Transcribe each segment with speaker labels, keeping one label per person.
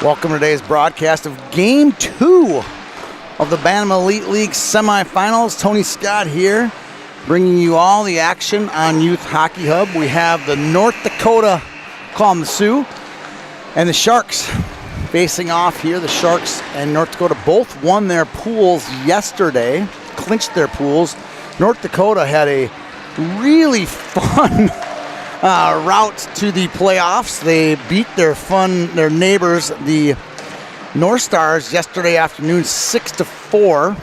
Speaker 1: Welcome to today's broadcast of Game 2 of the Bantam Elite League Semifinals. Tony Scott here, bringing you all the action on Youth Hockey Hub. We have the North Dakota, call them the Sioux, and the Sharks facing off here. The Sharks and North Dakota both won their pools yesterday, clinched their pools. North Dakota had a really fun route to the playoffs. They beat their neighbors, the North Stars, yesterday afternoon 6-4,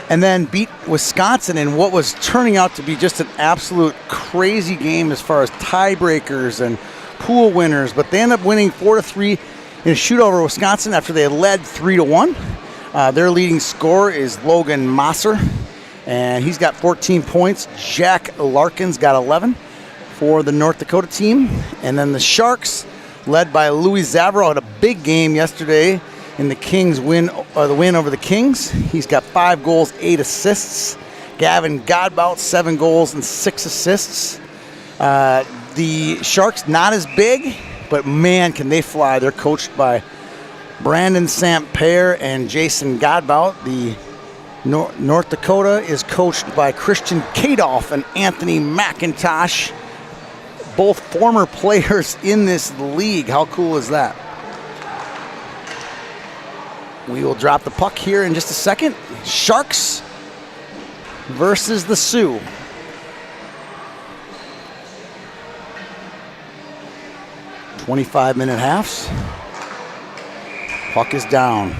Speaker 1: and then beat Wisconsin in what was turning out to be just an absolute crazy game as far as tiebreakers and pool winners. But they end up winning 4-3 in a shootout over Wisconsin after they led 3-1. Their leading scorer is Logan Masser, and he's got 14 points. Jack Larkin's got 11 for the North Dakota team. And then the Sharks, led by Louis Zavro, had a big game yesterday in the Kings win over the Kings. He's got 5 goals, 8 assists. Gavin Godbout, 7 goals and 6 assists. The Sharks not as big, but man, can they fly. They're coached by Brandon St-Pierre and Jason Godbout. The North Dakota is coached by Christian Kadolf and Anthony McIntosh, both former players in this league. How cool is that? We will drop the puck here in just a second. Sharks versus the Sioux. "25-minute halves. Puck is down.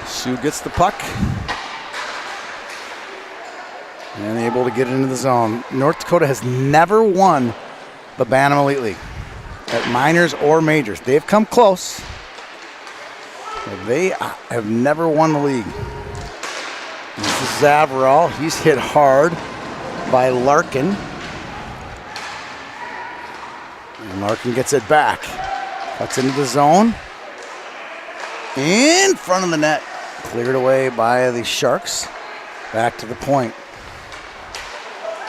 Speaker 1: Sioux gets the puck and able to get into the zone. North Dakota has never won the Bantam Elite League at minors or majors. They've come close, but they have never won the league. This is Zavarol. He's hit hard by Larkin. And Larkin gets it back. Cuts into the zone. In front of the net. Cleared away by the Sharks. Back to the point.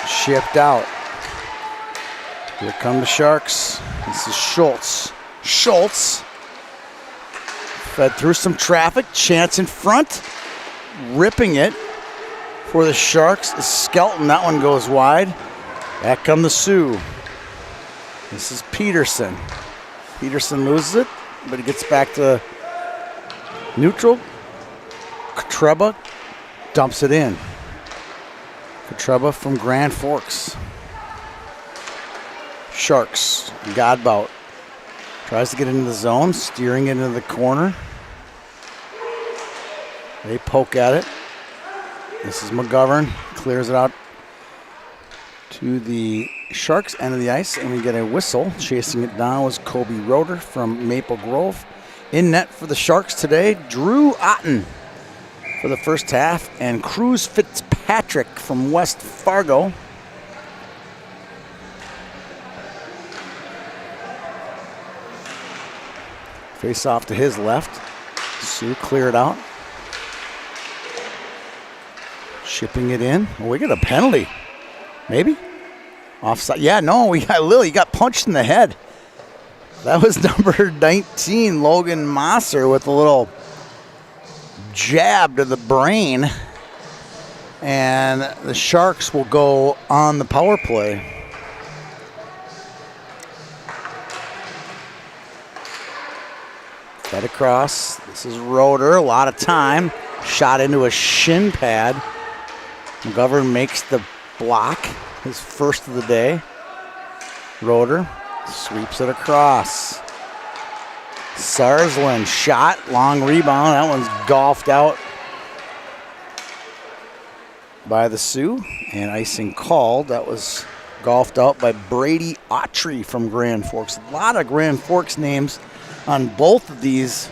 Speaker 1: Shipped out. Here come the Sharks. This is Schultz. Schultz fed through some traffic. Chance in front. Ripping it for the Sharks is Skelton. That one goes wide. Back come the Sioux. This is Peterson. Peterson loses it, but he gets back to neutral. Katreba dumps it in. Katreba from Grand Forks. Sharks. Godbout tries to get into the zone, steering it into the corner. They poke at it. This is McGovern. Clears it out to the Sharks end of the ice, and we get a whistle. Chasing it down was Kobe Roeder from Maple Grove. In net for the Sharks today, Drew Otten for the first half, and Cruz Fitzpatrick from West Fargo. Face off to his left. Sioux clear it out. Shipping it in. Oh, we get a penalty. Maybe? Offside. Yeah, no, we got Lily. He got punched in the head. That was number 19, Logan Masser, with a little jab to the brain. And the Sharks will go on the power play. Fed across. This is Roeder. A lot of time. Shot into a shin pad. McGovern makes the block. His first of the day. Roeder sweeps it across. Sarsland shot, long rebound. That one's golfed out by the Sioux, and icing called. That was golfed out by Brady Autry from Grand Forks. A lot of Grand Forks names on both of these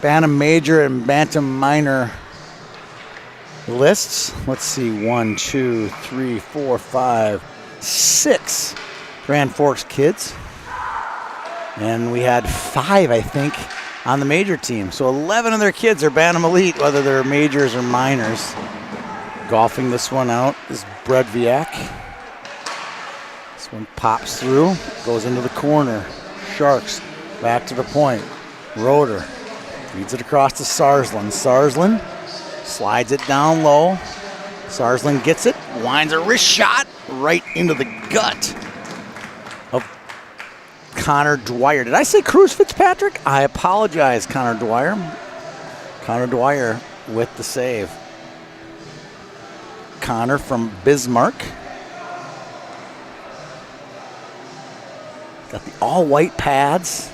Speaker 1: Bantam Major and Bantam Minor lists. Let's see, 1, 2, 3, 4, 5, 6 Grand Forks kids. And we had 5, I think, on the major team. So 11 of their kids are Bantam Elite, whether they're majors or minors. Golfing this one out is Bredviak. This One pops through, goes into the corner. Sharks back to the point. Roeder feeds it across to Sarslin. Sarslin slides it down low. Sarslin gets it, winds a wrist shot right into the gut of Connor Dwyer. Did I say Cruz Fitzpatrick? I apologize, Connor Dwyer. Connor Dwyer with the save. Connor from Bismarck. Got the all-white pads.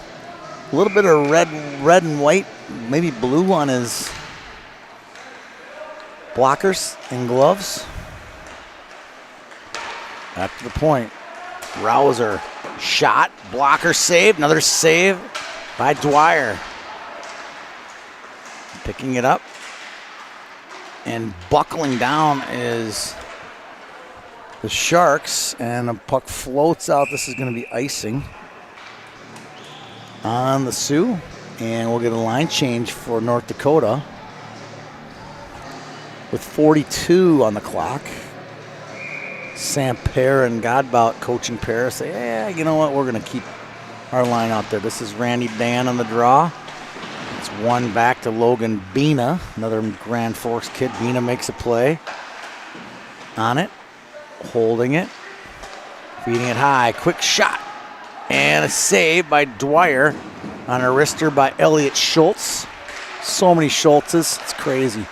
Speaker 1: A little bit of red and white, maybe blue on his blockers and gloves. Back to the point. Rouser shot, blocker saved, another save by Dwyer. Picking it up and buckling down is the Sharks, and the puck floats out. This is going to be icing on the Sioux, and we'll get a line change for North Dakota with 42 on the clock. Sam Pear and Godbout coaching pair say, yeah, you know what, we're going to keep our line out there. This is Randy Dan on the draw. It's one back to Logan Bina, another Grand Forks kid. Bina makes a play on it. Holding it, feeding it high, quick shot, and a save by Dwyer on a wrister by Elliot Schultz. So many Schultzes, it's crazy.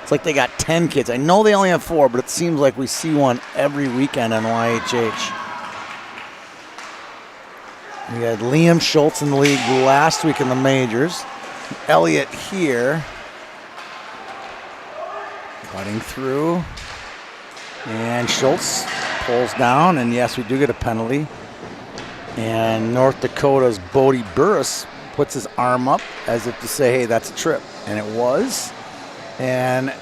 Speaker 1: It's like they got 10 kids. I know they only have 4, but it seems like we see one every weekend on YHH. We had Liam Schultz in the league last week in the majors. Elliot here, cutting through. And Schultz pulls down, and yes, we do get a penalty. And North Dakota's Bodie Burris puts his arm up as if to say, hey, that's a trip. And it was. And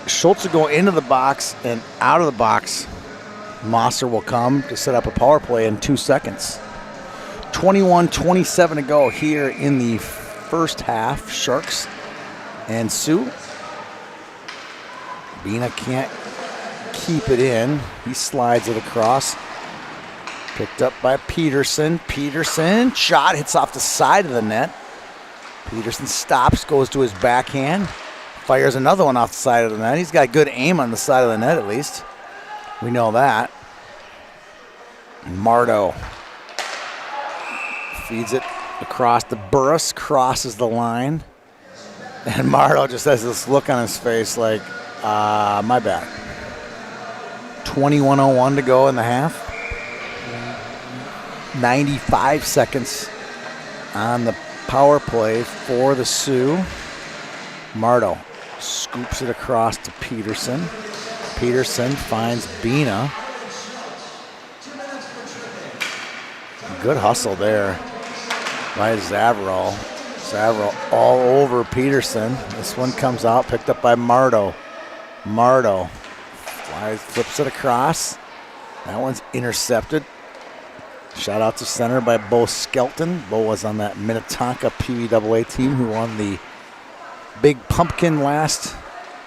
Speaker 1: Schultz will go into the box, and out of the box, Mosser will come to set up a power play in 2 seconds. 21-27 to go here in the first half. Sharks and Sioux. Bina can't keep it in. He slides it across. Picked up by Peterson. Peterson, shot, hits off the side of the net. Peterson stops, goes to his backhand. Fires another one off the side of the net. He's got good aim on the side of the net at least. We know that. Mardo feeds it across to Burris, crosses the line. And Mardo just has this look on his face like, my bad. 21:01 to go in the half. 95 seconds on the power play for the Sioux. Mardo scoops it across to Peterson. Peterson finds Bina. Good hustle there by Zavrol. Zavrol all over Peterson. This one comes out, picked up by Mardo. Mardo flips it across. That one's intercepted. Shout out to center by Bo Skelton. Bo was on that Minnetonka PWAA team who won the Big Pumpkin last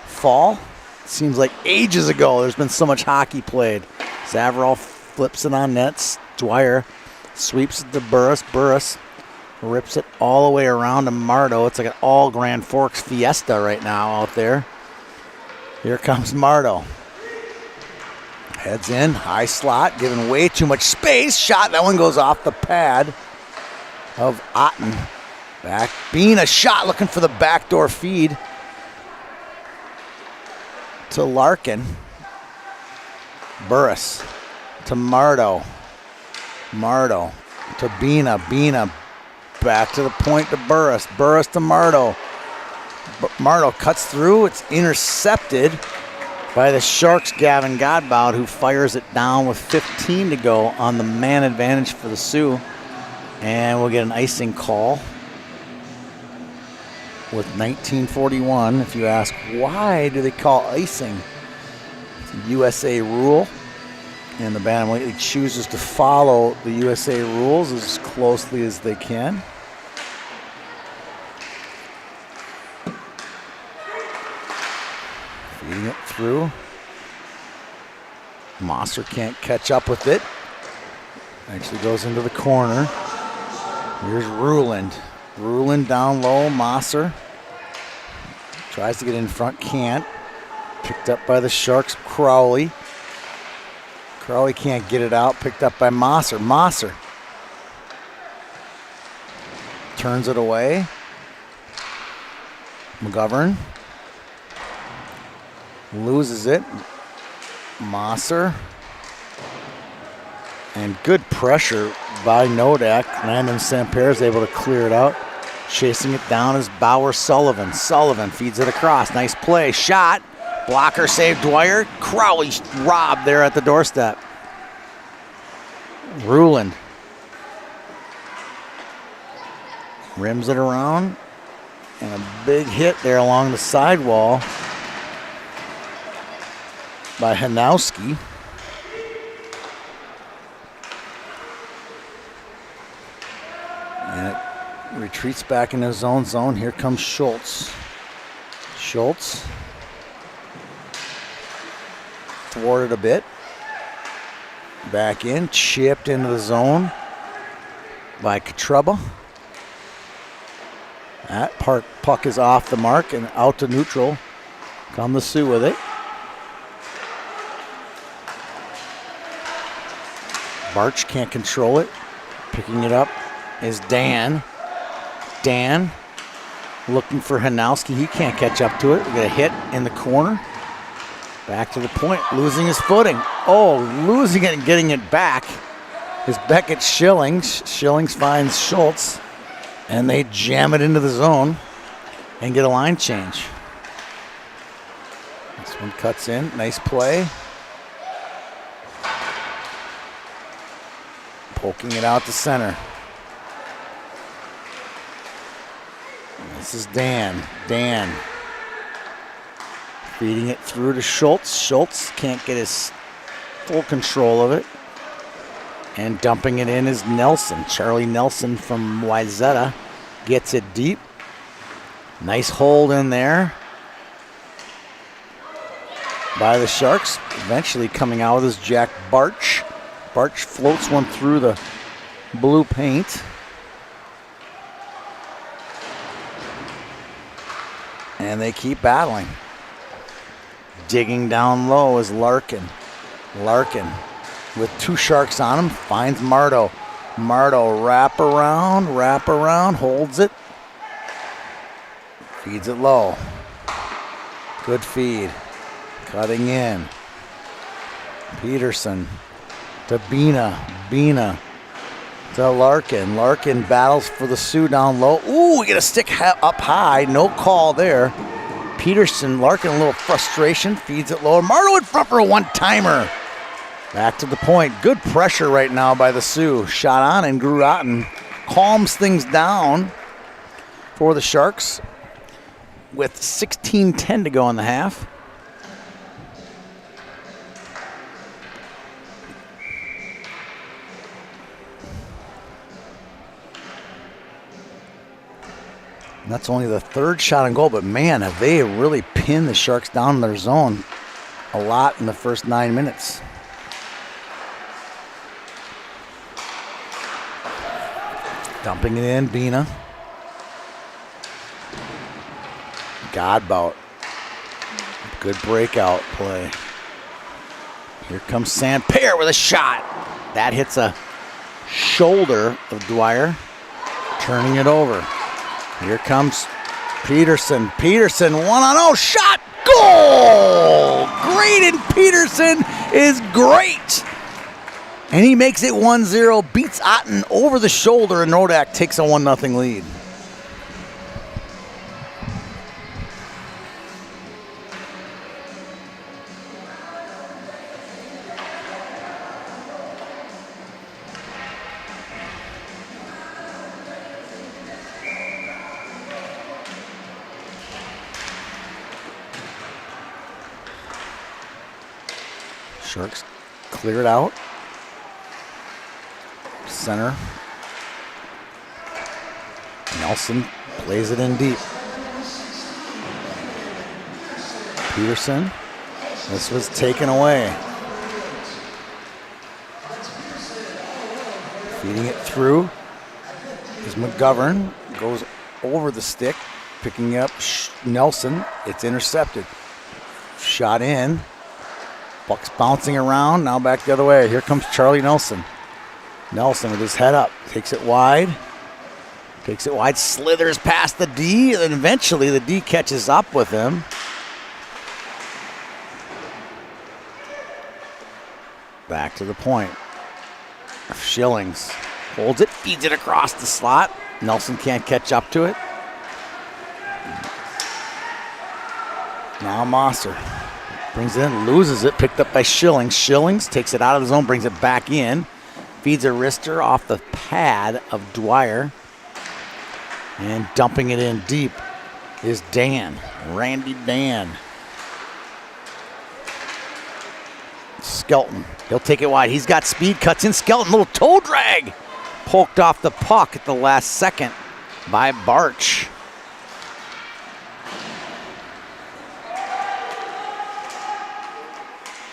Speaker 1: fall. Seems like ages ago. There's been so much hockey played. Zavrol flips it on nets. Dwyer sweeps it to Burris. Burris rips it all the way around to Mardo. It's like an all Grand Forks fiesta right now out there. Here comes Mardo. Heads in, high slot, giving way too much space. Shot, that one goes off the pad of Otten. Back, Bean, a shot, looking for the backdoor feed to Larkin. Burris to Mardo. Mardo to Bina. Bina back to the point to Burris. Burris to Mardo. Mardo cuts through. It's intercepted by the Sharks' Gavin Godbout, who fires it down with 15 to go on the man advantage for the Sioux. And we'll get an icing call with 19:41. If you ask, why do they call icing? It's a USA rule. And the Bantam League chooses to follow the USA rules as closely as they can. Feeding it through. Mosser can't catch up with it. Actually goes into the corner. Here's Ruland. Ruland down low, Mosser. Tries to get in front, can't. Picked up by the Sharks, Crowley. Crowley can't get it out, picked up by Mosser. Mosser turns it away. McGovern loses it. Mosser. And good pressure by Nodak. Landon Samper is able to clear it out. Chasing it down is Bauer Sullivan. Sullivan feeds it across. Nice play. Shot. Blocker save Dwyer. Crowley robbed there at the doorstep. Ruland rims it around. And a big hit there along the sidewall by Hanowski. And it retreats back into his own zone. Here comes Schultz. Schultz thwarted a bit. Back in, chipped into the zone by Katruba. That puck is off the mark and out to neutral. Come the Sioux with it. Barch can't control it. Picking it up is Dan. Dan looking for Hanowski. He can't catch up to it. We got a hit in the corner. Back to the point, losing his footing. Oh, losing it and getting it back is Beckett Schillings. Schillings finds Schultz, and they jam it into the zone and get a line change. This one cuts in, nice play. Poking it out to center. This is Dan. Dan feeding it through to Schultz. Schultz can't get his full control of it. And dumping it in is Nelson. Charlie Nelson from Wayzata gets it deep. Nice hold in there by the Sharks. Eventually coming out is Jack Barch. Barch floats one through the blue paint. And they keep battling. Digging down low is Larkin. Larkin with two Sharks on him finds Mardo. Mardo wrap around, holds it. Feeds it low. Good feed. Cutting in. Peterson to Bina. Bina to Larkin. Larkin battles for the Sioux down low. Ooh, we get a stick up high. No call there. Peterson, Larkin, a little frustration, feeds it low. Mardo in front for a one-timer. Back to the point. Good pressure right now by the Sioux. Shot on, and Gruatin calms things down for the Sharks with 16:10 to go in the half. And that's only the third shot on goal, but man, have they really pinned the Sharks down in their zone a lot in the first 9 minutes. Dumping it in, Bina. Godbout. Good breakout play. Here comes Samper with a shot. That hits a shoulder of Dwyer. Turning it over. Here comes Peterson. Peterson, 1-0 shot. Goal! Graydon Peterson is great. And he makes it 1-0, beats Otten over the shoulder, and Nodak takes a 1-0 lead. Sharks clear it out. Center. Nelson plays it in deep. Peterson. This was taken away. Feeding it through is McGovern. Goes over the stick, picking up Nelson. It's intercepted. Shot in. Buck's bouncing around. Now back the other way. Here comes Charlie Nelson. Nelson with his head up. Takes it wide. Slithers past the D. And eventually the D catches up with him. Back to the point. Schillings holds it, feeds it across the slot. Nelson can't catch up to it. Now Mosser brings it in, loses it, picked up by Schillings. Schillings takes it out of the zone, brings it back in. Feeds a wrister off the pad of Dwyer. And dumping it in deep is Dan, Randy Dan. Skelton, he'll take it wide. He's got speed, cuts in. Skelton, little toe drag. Poked off the puck at the last second by Barch.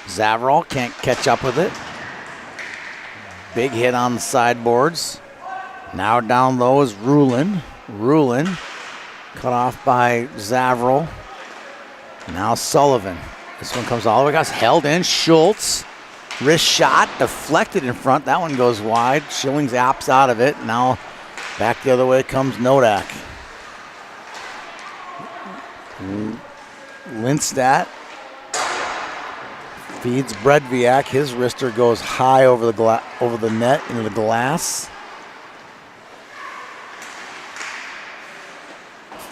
Speaker 1: Zavrol can't catch up with it. Big hit on the sideboards. Now down low is Rulin. Rulin cut off by Zavrol. Now Sullivan. This one comes all the way across, held in. Schultz, wrist shot, deflected in front. That one goes wide. Schillings apps out of it. Now back the other way comes Nodak. Lindstadt feeds Bredviak. His wrister goes high over the net into the glass.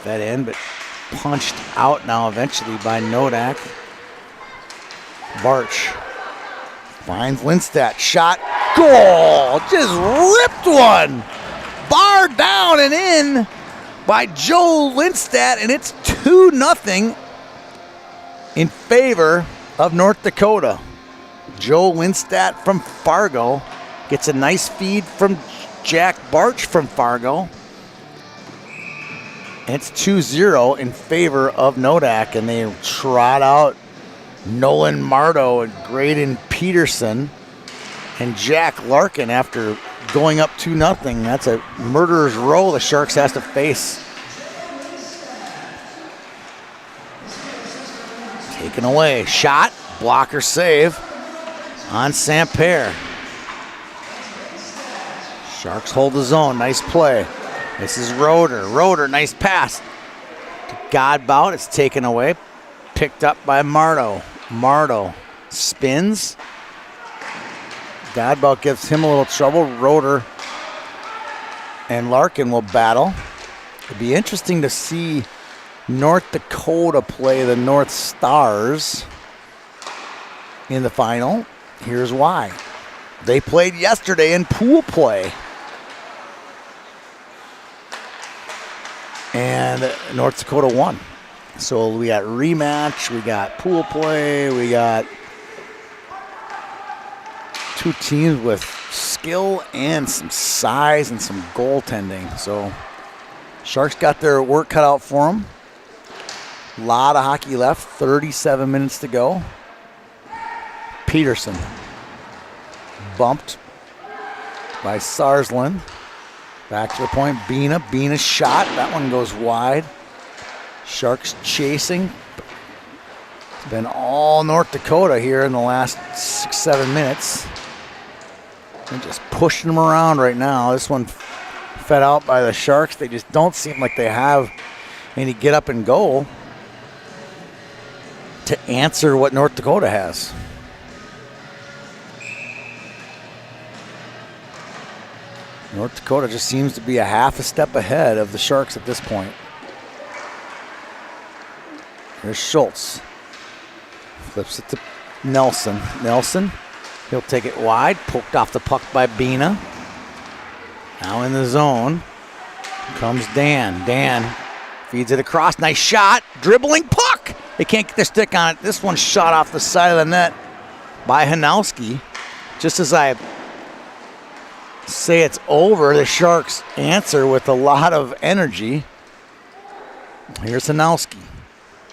Speaker 1: Fed in, but punched out now eventually by Nodak. Barch finds Lindstadt. Shot. Goal! Just ripped one. Bar down and in by Joe Lindstadt, and it's 2-0 in favor of North Dakota. Joe Lindstadt from Fargo gets a nice feed from Jack Barch from Fargo. And it's 2-0 in favor of Nodak, and they trot out Nolan Mardo and Graydon Peterson and Jack Larkin after going up 2-0. That's a murderer's row the Sharks has to face. Taken away. Shot. Blocker save on Saint-Pierre. Sharks hold the zone. Nice play. This is Roeder. Roeder, nice pass to Godbout. It's taken away. Picked up by Mardo. Mardo spins. Godbout gives him a little trouble. Roeder and Larkin will battle. It'd be interesting to see North Dakota play the North Stars in the final. Here's why. They played yesterday in pool play. And North Dakota won. So we got rematch, we got pool play, we got two teams with skill and some size and some goaltending. So Sharks got their work cut out for them. A lot of hockey left, 37 minutes to go. Peterson bumped by Sarsland. Back to the point, Bina. Bina's shot, that one goes wide. Sharks chasing. It's been all North Dakota here in the last 6-7 minutes. They're just pushing them around right now. This one fed out by the Sharks. They just don't seem like they have any get up and go to answer what North Dakota has. North Dakota just seems to be a half a step ahead of the Sharks at this point. Here's Schultz. Flips it to Nelson. Nelson, he'll take it wide. Poked off the puck by Bina. Now in the zone comes Dan. Dan feeds it across. Nice shot. Dribbling puck. They can't get their stick on it. This one shot off the side of the net by Hanowski. Just as I say it's over, the Sharks answer with a lot of energy. Here's Hanowski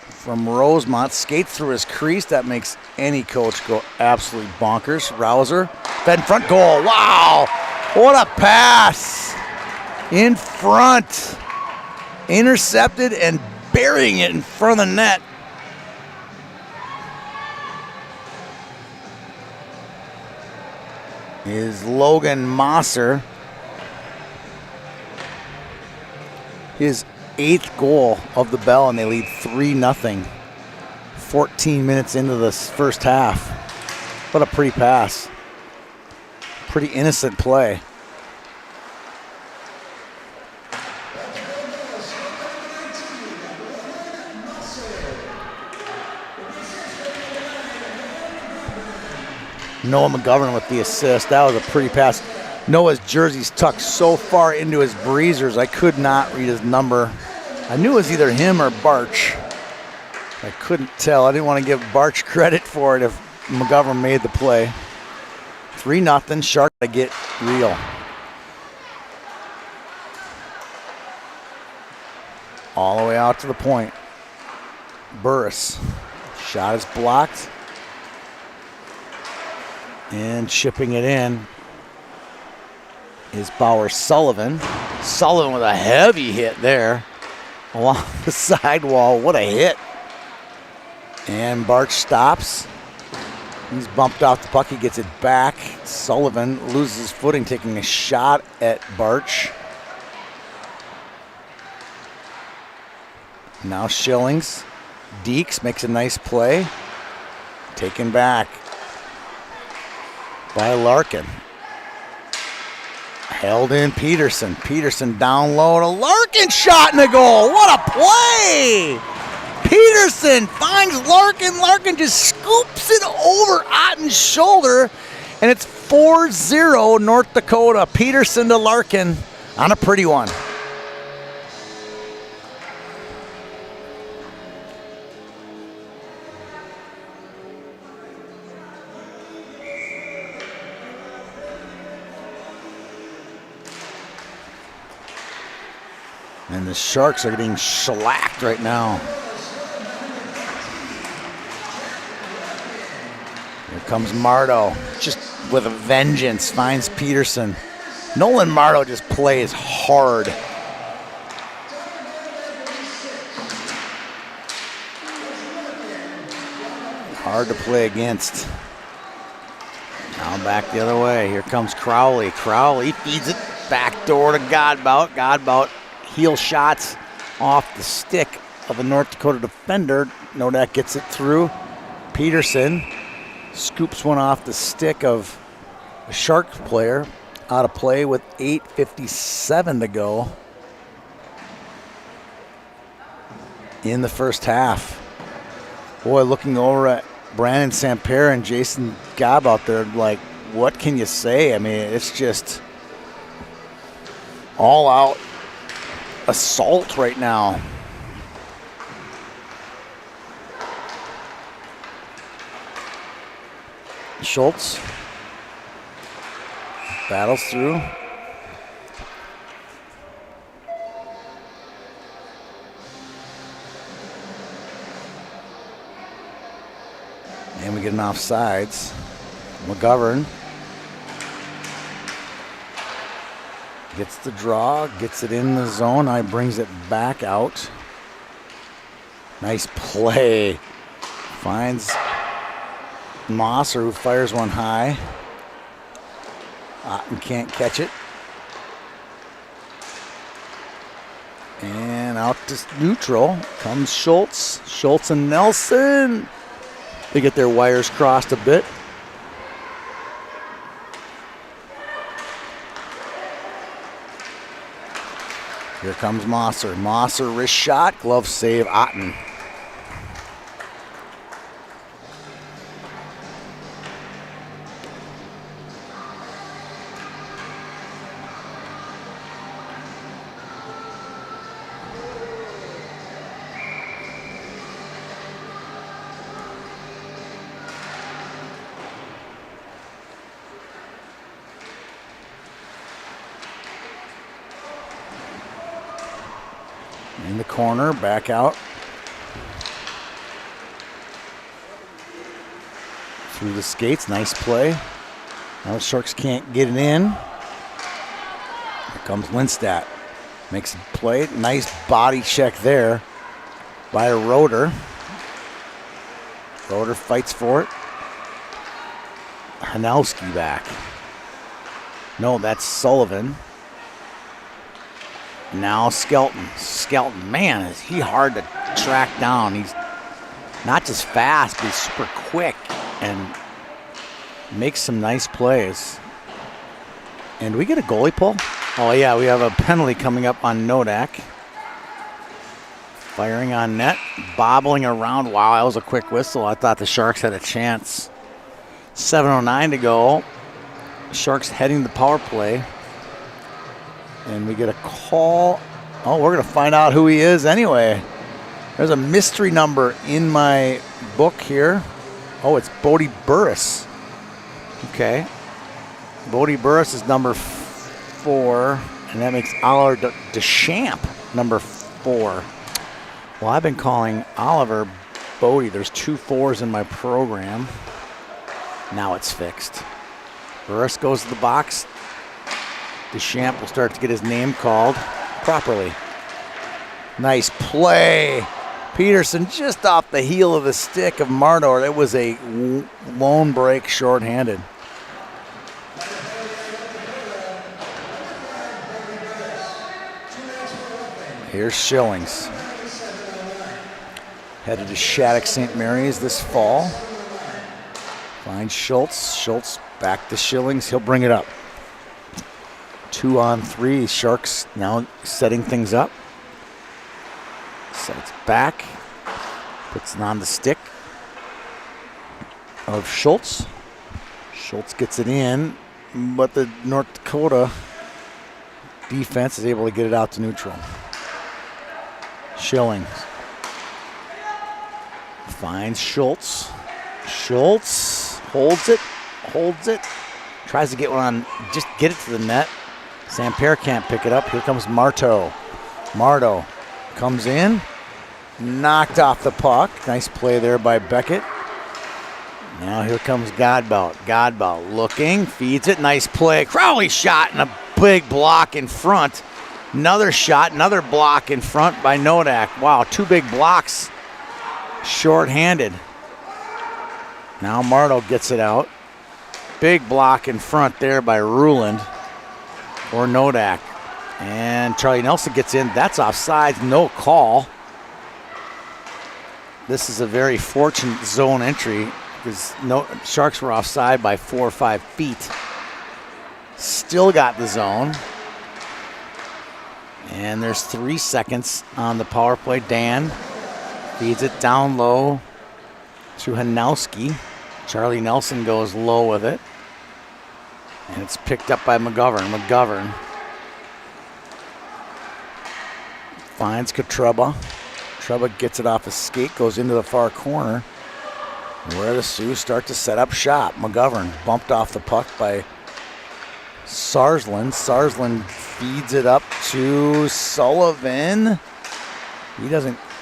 Speaker 1: from Rosemont. Skates through his crease. That makes any coach go absolutely bonkers. Rouser, fed in front, goal. Wow! What a pass! In front. Intercepted and burying it in front of the net. Is Logan Mosser. His 8th goal of the Bell, and they lead 3-0. 14 minutes into this first half. What a pretty pass. Pretty innocent play. Noah McGovern with the assist. That was a pretty pass. Noah's jersey's tucked so far into his breezers, I could not read his number. I knew it was either him or Barch. I couldn't tell. I didn't want to give Barch credit for it if McGovern made the play. 3-0, Shark to get real. All the way out to the point. Burris. Shot is blocked. And chipping it in is Bauer Sullivan. Sullivan with a heavy hit there along the sidewall. What a hit. And Barch stops. He's bumped off the puck. He gets it back. Sullivan loses his footing, taking a shot at Barch. Now Schillings. Deeks makes a nice play. Taken back by Larkin. Held in Peterson. Peterson down low. A Larkin shot in the goal. What a play! Peterson finds Larkin. Larkin just scoops it over Otten's shoulder, and it's 4-0 North Dakota. Peterson to Larkin on a pretty one. And the Sharks are getting shellacked right now. Here comes Mardo, just with a vengeance, finds Peterson. Nolan Mardo just plays hard. Hard to play against. Now back the other way. Here comes Crowley. Crowley feeds it back door to Godbout. Godbout heel shots off the stick of a North Dakota defender. Nodak gets it through. Peterson scoops one off the stick of a Sharks player. Out of play with 8:57 to go in the first half. Boy, looking over at Brandon Samper and Jason Gobb out there, like, what can you say? I mean, it's just all out assault right now. Schultz battles through. And we get an offsides. McGovern gets the draw, gets it in the zone. Now he brings it back out. Nice play. Finds Mosser, who fires one high. Otten can't catch it. And out to neutral comes Schultz. Schultz and Nelson. They get their wires crossed a bit. Here comes Mosser. Mosser wrist shot, glove save, Otten. In the corner, back out. Through the skates, nice play. Now the Sharks can't get it in. comes Lindstedt. Makes a play. Nice body check there by a Roeder. Roeder fights for it. Hanowski back. No, that's Sullivan. Now Skelton. Skelton, man, is he hard to track down. He's not just fast, but he's super quick and makes some nice plays. And we get a goalie pull? Oh yeah, we have a penalty coming up on Nodak. Firing on net, bobbling around. Wow, that was a quick whistle. I thought the Sharks had a chance. 7:09 to go. Sharks heading the power play. And we get a call. Oh, we're going to find out who he is anyway. There's a mystery number in my book here. Oh, it's Bodie Burris. Okay. Bodie Burris is number 4, and that makes Oliver Deschamps number 4. Well, I've been calling Oliver Bodie. There's 2 4s in my program. Now it's fixed. Burris goes to the box. Deschamps will start to get his name called properly. Nice play. Peterson just off the heel of the stick of Mardor. It was a lone break shorthanded. Here's Schillings. Headed to Shattuck St. Mary's this fall. Finds Schultz. Schultz back to Schillings. He'll bring it up. 2-on-3. Sharks now setting things up. Sets back. Puts it on the stick of Schultz. Schultz gets it in, but the North Dakota defense is able to get it out to neutral. Schillings finds Schultz. Schultz holds it, tries to get one on, just get it to the net. Samper can't pick it up. Here comes Marteau. Marteau comes in, knocked off the puck. Nice play there by Beckett. Now here comes Godbout. Godbout looking, feeds it, nice play. Crowley shot and a big block in front. Another shot, another block in front by Nodak. Wow, 2 big blocks, short-handed. Now Marteau gets it out. Big block in front there by Ruland or Nodak. And Charlie Nelson gets in. That's offside, no call. This is a very fortunate zone entry because Sharks were offside by 4 or 5 feet. Still got the zone. And there's 3 seconds on the power play. Dan feeds it down low to Hanowski. Charlie Nelson goes low with it. And it's picked up by McGovern. McGovern finds Katruba. Katruba gets it off his skate, goes into the far corner, where the Sioux start to set up shop. McGovern bumped off the puck by Sarsland. Sarsland feeds it up to Sullivan. He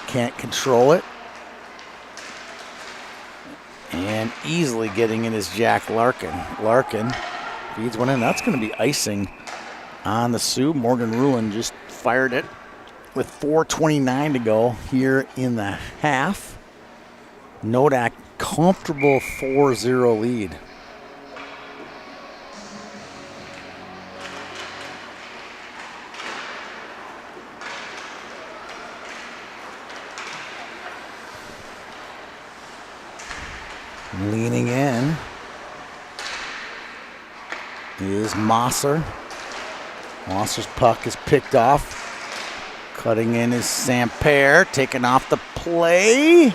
Speaker 1: can't control it. And easily getting in is Jack Larkin. Larkin feeds one in. That's going to be icing on the Sioux. Morgan Ruland just fired it with 4:29 to go here in the half. Nodak, comfortable 4-0 lead. Leaning in is Mosser. Mosser's puck is picked off. Cutting in is Samper, taking off the play.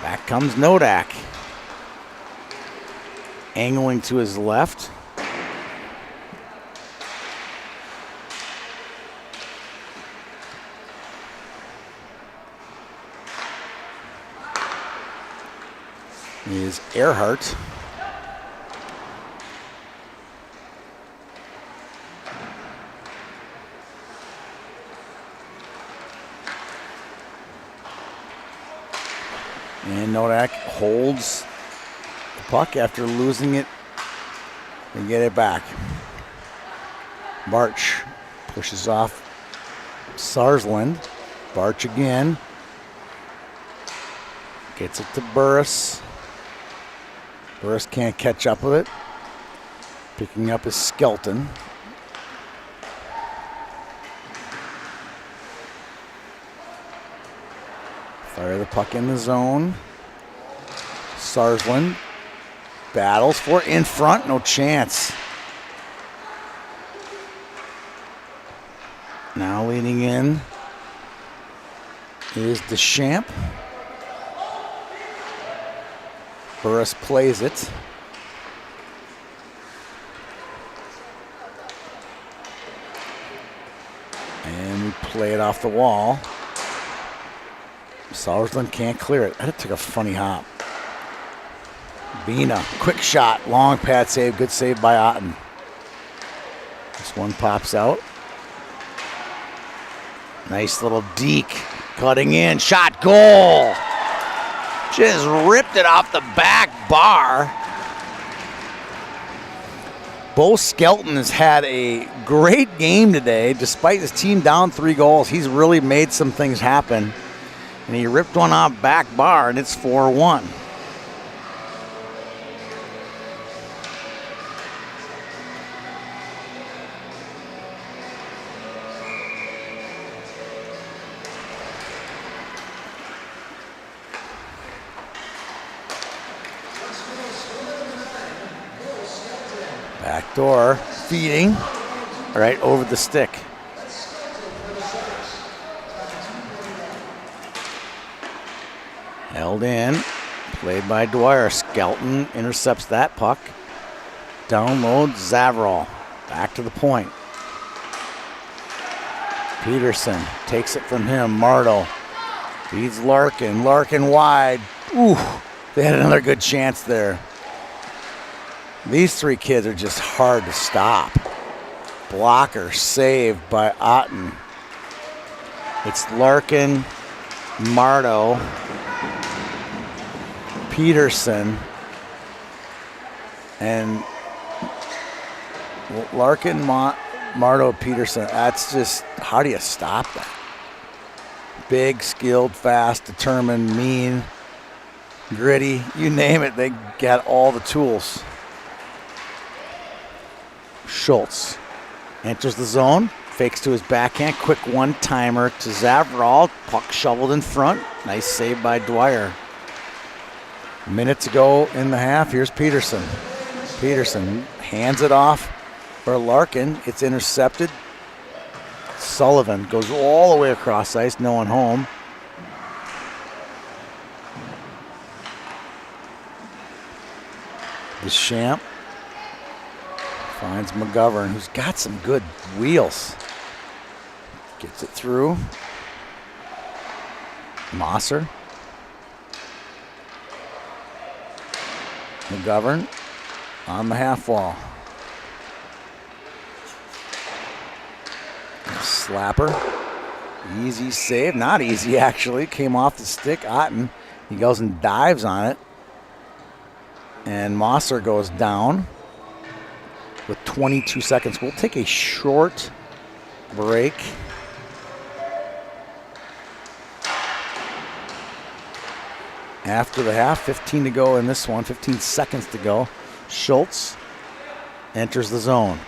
Speaker 1: Back comes Nodak. Angling to his left. Is Earhart. And Nodak holds the puck after losing it and get it back. March Pushes off Sarsland. Barch again. Gets it to Burris. Burris can't catch up with it. Picking up is Skelton. Fire the puck in the zone. Sarsland battles for it in front. No chance. Now leading in is Deschamps. Burris plays it. And we play it off the wall. Sarsland can't clear it. That took a funny hop. Bina, quick shot, long pad save, good save by Otten. This one pops out. Nice little deke, cutting in, shot, goal. Just ripped it off the back bar. Bo Skelton has had a great game today. Despite his team down 3 goals, he's really made some things happen. And he ripped one off back bar, and it's 4-1. Backdoor feeding right over the stick. Held in, played by Dwyer. Skelton intercepts that puck. Downloads Zavrol. Back to the point. Peterson takes it from him. Mardo feeds Larkin. Larkin wide. Ooh, they had another good chance there. These 3 kids are just hard to stop. Blocker saved by Otten. It's Larkin, Mardo, Peterson, and Larkin, Mardo, Peterson. That's just, how do you stop that? Big, skilled, fast, determined, mean, gritty, you name it, they got all the tools. Schultz enters the zone, fakes to his backhand, quick one-timer to Zavrol, puck shoveled in front. Nice save by Dwyer. A minute to go in the half. Here's Peterson. Peterson hands it off for Larkin. It's intercepted. Sullivan goes all the way across ice, no one home. Deschamps finds McGovern, who's got some good wheels. Gets it through. Mosser. McGovern on the half wall. Slapper. Easy save. Not easy, actually. Came off the stick. Otten. He goes and dives on it. And Mosser goes down with 22 seconds. We'll take a short break. After the half, 15 to go in this one, 15 seconds to go. Schultz enters the zone.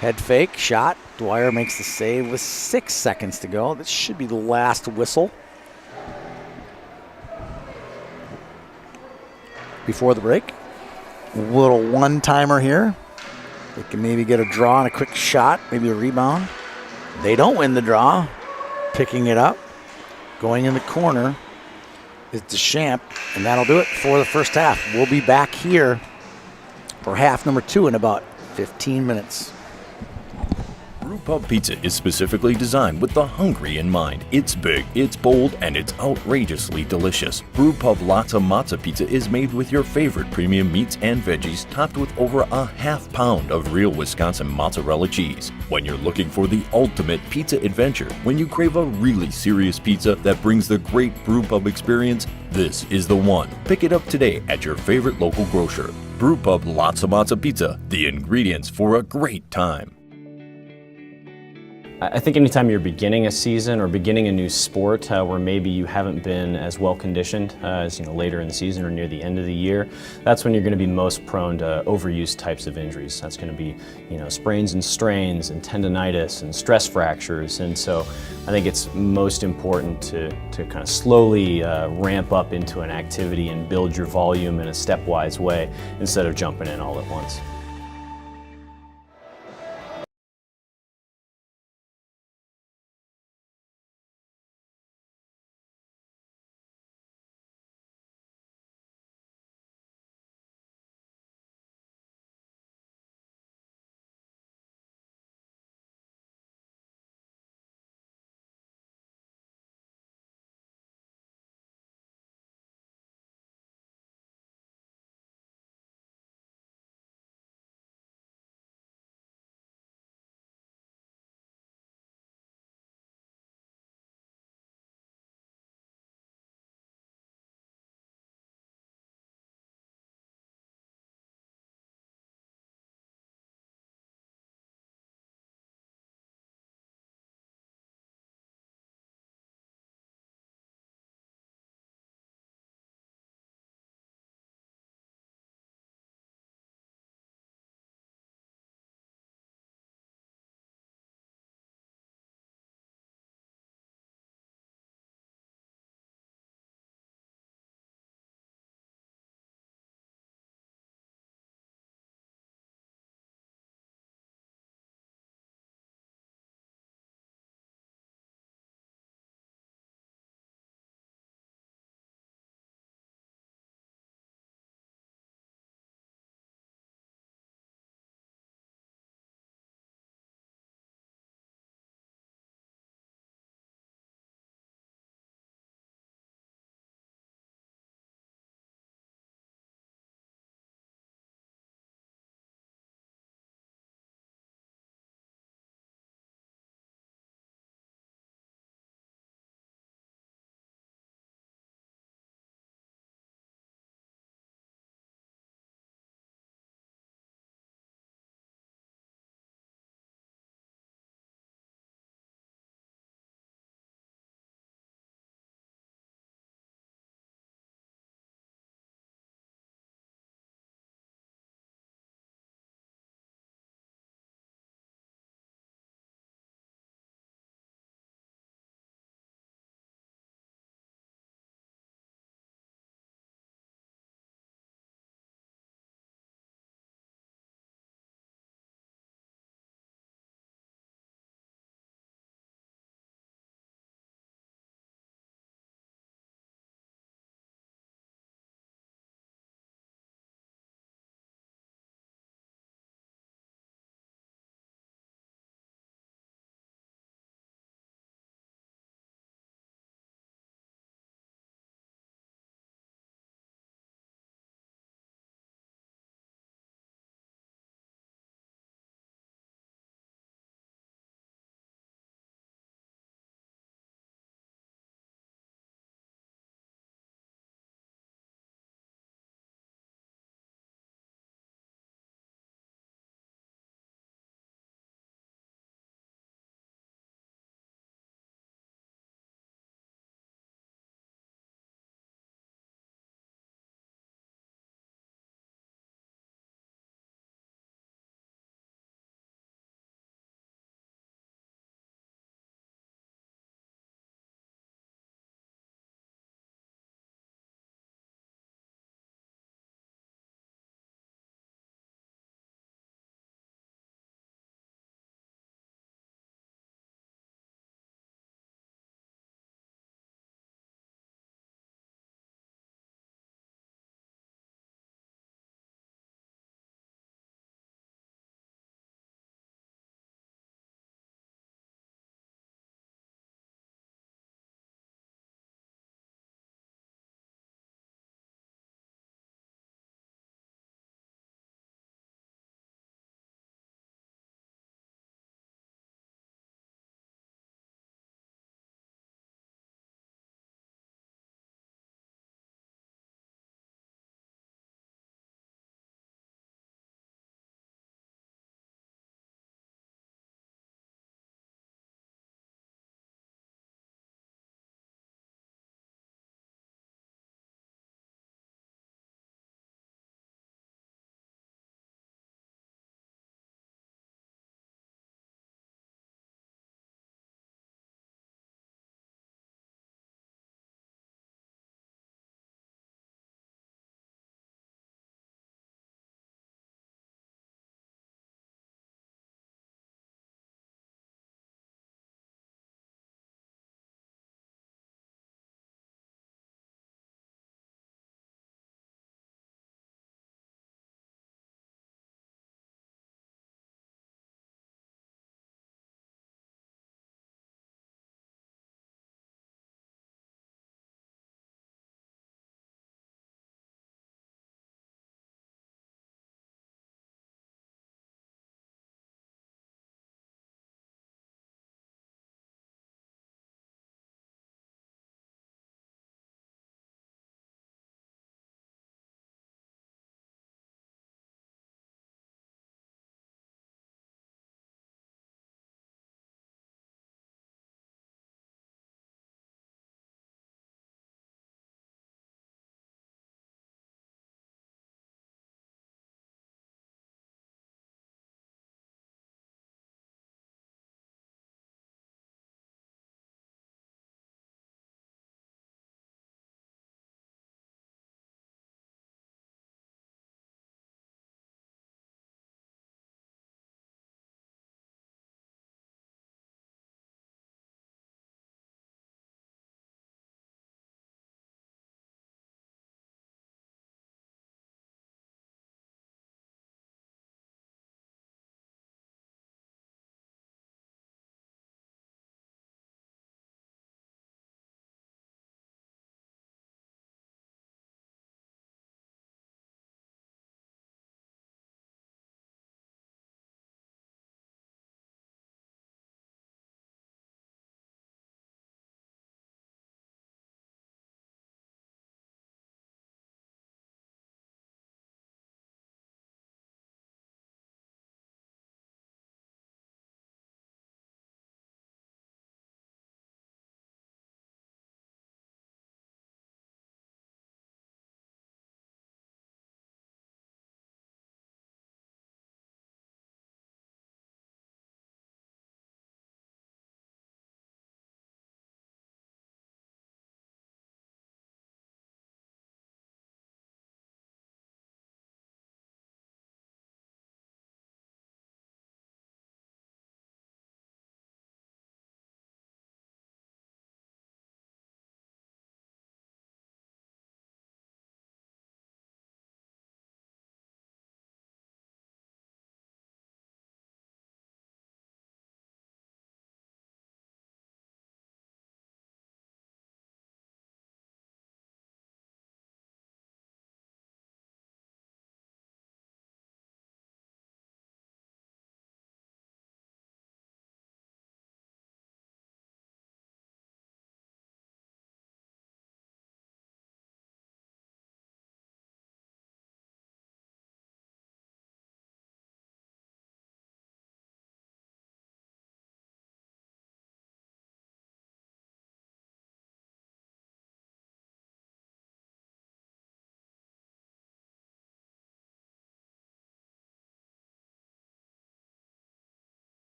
Speaker 1: Head fake, shot. Dwyer makes the save with 6 seconds to go. This should be the last whistle before the break. A little one-timer here. They can maybe get a draw and a quick shot, maybe a rebound. They don't win the draw. Picking it up, going in the corner is Deschamps, and that'll do it for the first half. We'll be back here for half number 2 in about 15 minutes.
Speaker 2: Brewpub Pizza is specifically designed with the hungry in mind. It's big, it's bold, and it's outrageously delicious. Brewpub Lotta Matza Pizza is made with your favorite premium meats and veggies, topped with over a half pound of real Wisconsin mozzarella cheese. When you're looking for the ultimate pizza adventure, when you crave a really serious pizza that brings the great Brewpub experience, this is the one. Pick it up today at your favorite local grocer. Brewpub Lotta Matza Pizza, the ingredients for a great time.
Speaker 3: I think anytime you're beginning a season or beginning a new sport where maybe you haven't been as well conditioned as later in the season or near the end of the year, that's when you're going to be most prone to overuse types of injuries. That's going to be sprains and strains and tendonitis and stress fractures. And so I think it's most important to kind of slowly ramp up into an activity and build your volume in a stepwise way instead of jumping in all at once.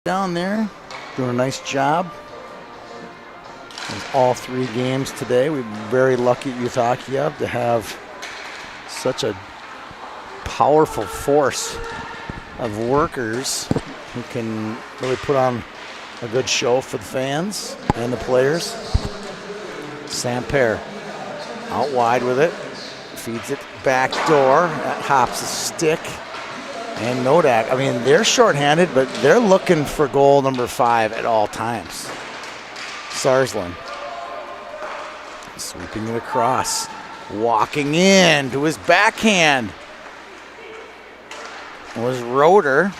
Speaker 1: down there, doing a nice job. All 3 games today. We're very lucky at Youth Hockey Hub to have such a powerful force of workers who can really put on a good show for the fans and the players. Samper out wide with it, feeds it back door. That hops a stick. And Nodak, I mean, they're shorthanded, but they're looking for goal number 5 at all times. Sarsland sweeping it across, walking in to his backhand. It was Roeder.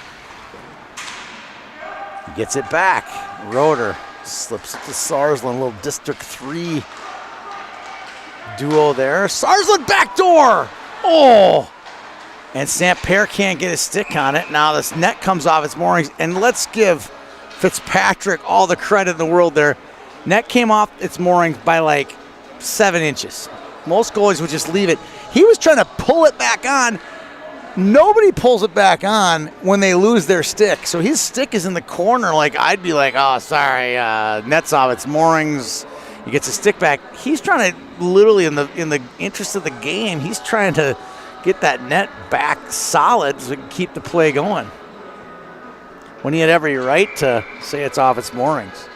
Speaker 1: Gets it back. Roeder slips it to Sarsland, a little District 3 duo there. Sarsland backdoor! Oh! And Samper can't get his stick on it. Now this net comes off its moorings, and let's give Fitzpatrick all the credit in the world there. Net came off its moorings by like 7 inches. Most goalies would just leave it. He was trying to pull it back on. Nobody pulls it back on when they lose their stick. So his stick is in the corner. Like, I'd be like, oh, sorry, net's off its moorings. He gets his stick back. He's trying to literally, in the interest of the game, he's trying to get that net back solid so we can keep the play going, when he had every right to say it's off its moorings.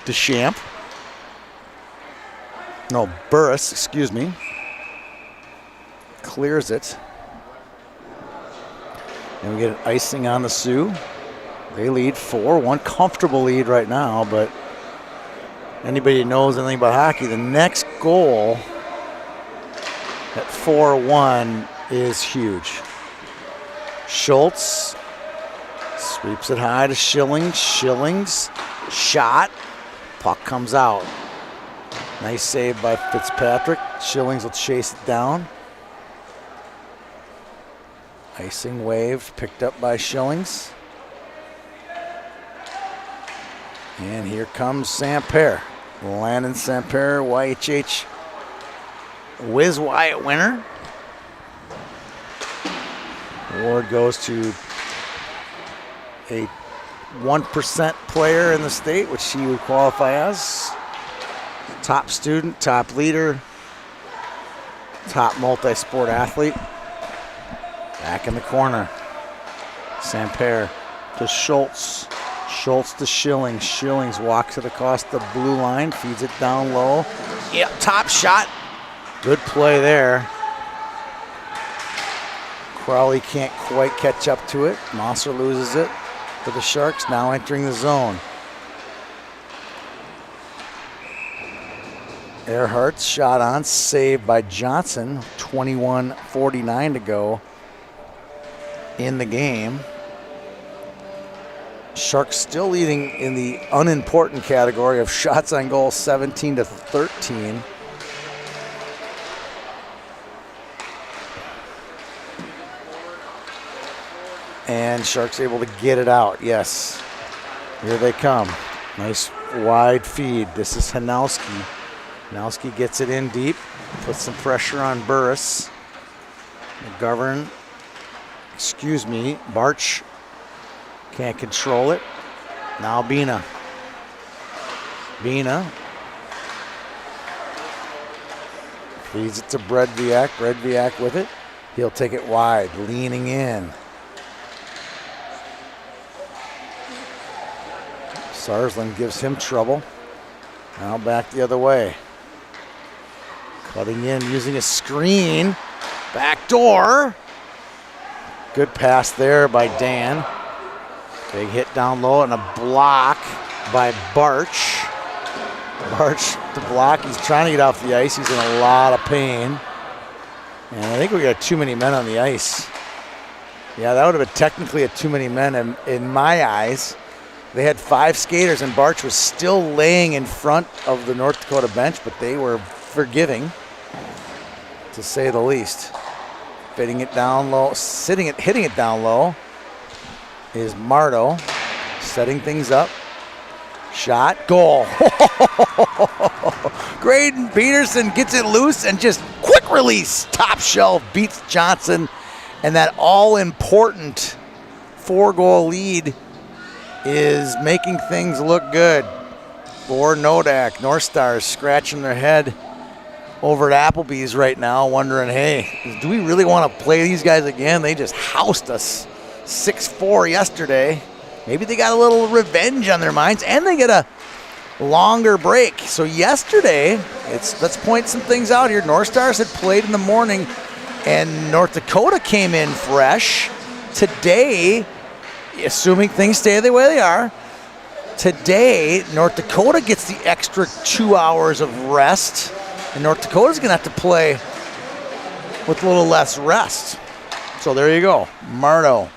Speaker 1: Deschamps. No, Burris, excuse me. Clears it. And we get an icing on the Sioux. They lead 4-1, comfortable lead right now, but anybody who knows anything about hockey, the next goal at 4-1 is huge. Schultz sweeps it high to Schillings. Schillings shot. Puck comes out. Nice save by Fitzpatrick. Schillings will chase it down. Icing wave picked up by Schillings. And here comes Samper. Landon Samper, YHH Wiz Wyatt winner. Award goes to a 1% player in the state, which he would qualify as. Top student, top leader, top multi-sport athlete. Back in the corner. Samper to Schultz. Schultz to Schillings. Schillings walks it across the blue line, feeds it down low. Yep, top shot. Good play there. Crowley can't quite catch up to it. Mosser loses it for the Sharks, now entering the zone. Earhart's shot on, saved by Johnson. 21:49 to go in the game. Sharks still leading in the unimportant category of shots on goal, 17-13. And Sharks able to get it out, yes. Here they come. Nice wide feed. This is Hanowski. Hanowski gets it in deep, puts some pressure on Burris. McGovern, Barch can't control it. Now Bina. Bina feeds it to Bredviak. Bredviak with it. He'll take it wide, leaning in. Sarsland gives him trouble. Now back the other way. Cutting in, using a screen. Back door. Good pass there by Dan. Big hit down low and a block by Barch. Barch to block. He's trying to get off the ice. He's in a lot of pain. And I think we got too many men on the ice. Yeah, that would have been technically a too many men in my eyes. They had 5 skaters and Barch was still laying in front of the North Dakota bench, but they were forgiving, to say the least. Hitting it down low is Marto, setting things up. Shot, goal. Graydon Peterson gets it loose and just quick release. Top shelf beats Johnson. And that all-important 4-goal lead is making things look good for Nodak. North Stars scratching their head over at Applebee's right now, wondering, hey, do we really want to play these guys again? They just housed us 6-4 yesterday. Maybe they got a little revenge on their minds, and they get a longer break. So yesterday, let's point some things out here. North Stars had played in the morning, and North Dakota came in fresh. Today, assuming things stay the way they are, today North Dakota gets the extra 2 hours of rest, and North Dakota's going to have to play with a little less rest. So there you go. Marto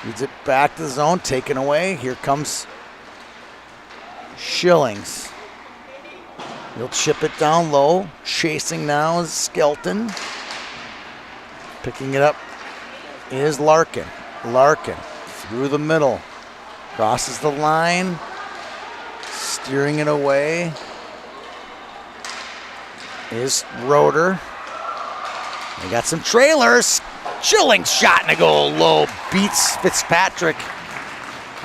Speaker 1: leads it back to the zone, taken away. Here comes Schillings. He'll chip it down low. Chasing now is Skelton. Picking it up is Larkin. Larkin through the middle. Crosses the line. Steering it away is Roeder. They got some trailers. Schillings shot and a goal low. Beats Fitzpatrick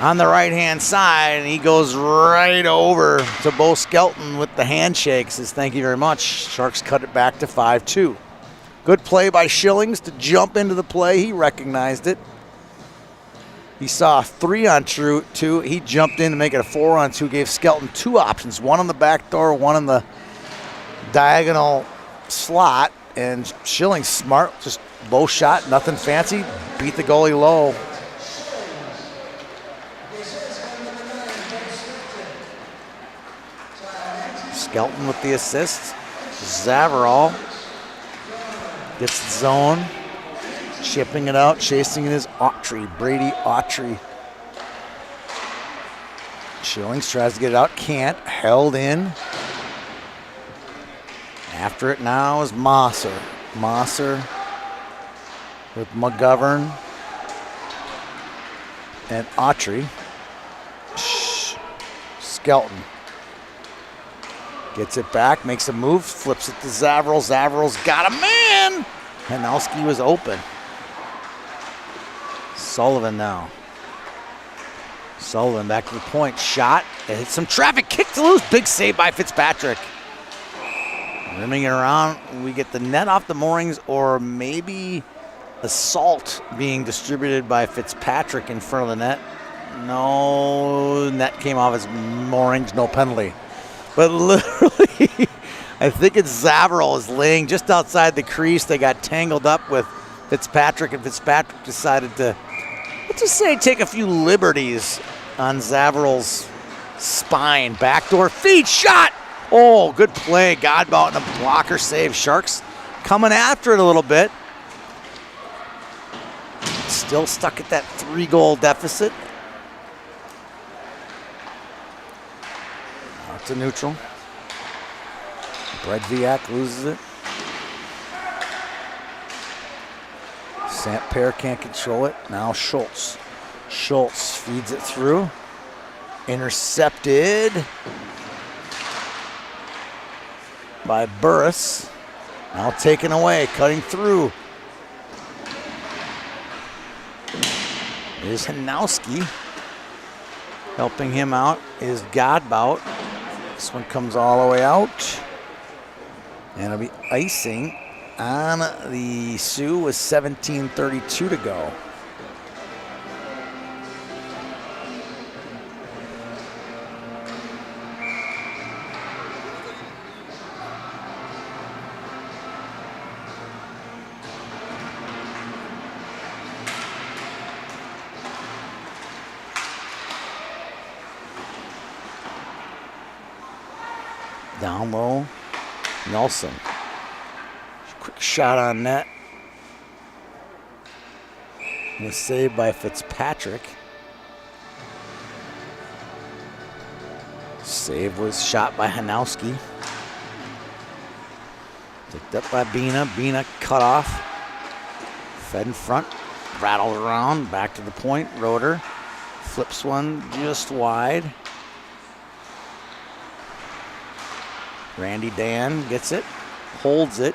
Speaker 1: on the right-hand side, and he goes right over to Bo Skelton with the handshake. Says, thank you very much. Sharks cut it back to 5-2. Good play by Schillings to jump into the play. He recognized it. He saw a 3-on-2. He jumped in to make it a 4-on-2. Gave Skelton 2 options, one on the back door, one on the diagonal slot. And Schillings smart, just low shot, nothing fancy. Beat the goalie low. Skelton with the assist. Zavarol gets the zone. Chipping it out, chasing it is Autry, Brady Autry. Schillings tries to get it out, can't, held in. After it now is Mosser. Mosser with McGovern and Autry. Skelton gets it back, makes a move, flips it to Zavarol. Zavarol's got a man! Hanowski was open. Sullivan now. Sullivan back to the point. Shot. It hits some traffic. Kick to lose. Big save by Fitzpatrick. Rimming it around. We get the net off the moorings, or maybe assault being distributed by Fitzpatrick in front of the net. No, net came off his moorings. No penalty. But literally, I think it's Zavarol is laying just outside the crease. They got tangled up with Fitzpatrick, and Fitzpatrick decided to, let's just say, take a few liberties on Zavarol's spine. Backdoor feed shot. Oh, good play. Godbout and a blocker save. Sharks coming after it a little bit. Still stuck at that 3-goal deficit. Out to neutral. Bredviak loses it. St. Pierre can't control it. Now Schultz. Schultz feeds it through. Intercepted by Burris. Now taken away, cutting through is Hanowski. Helping him out is Godbout. This one comes all the way out. And it'll be icing on the Sioux with 17:32 to go. Down low, Nelson. Quick shot on net. Was saved by Fitzpatrick. Save was shot by Hanowski. Picked up by Bina. Bina cut off. Fed in front. Rattled around. Back to the point. Roeder flips one just wide. Randy Dan gets it. Holds it.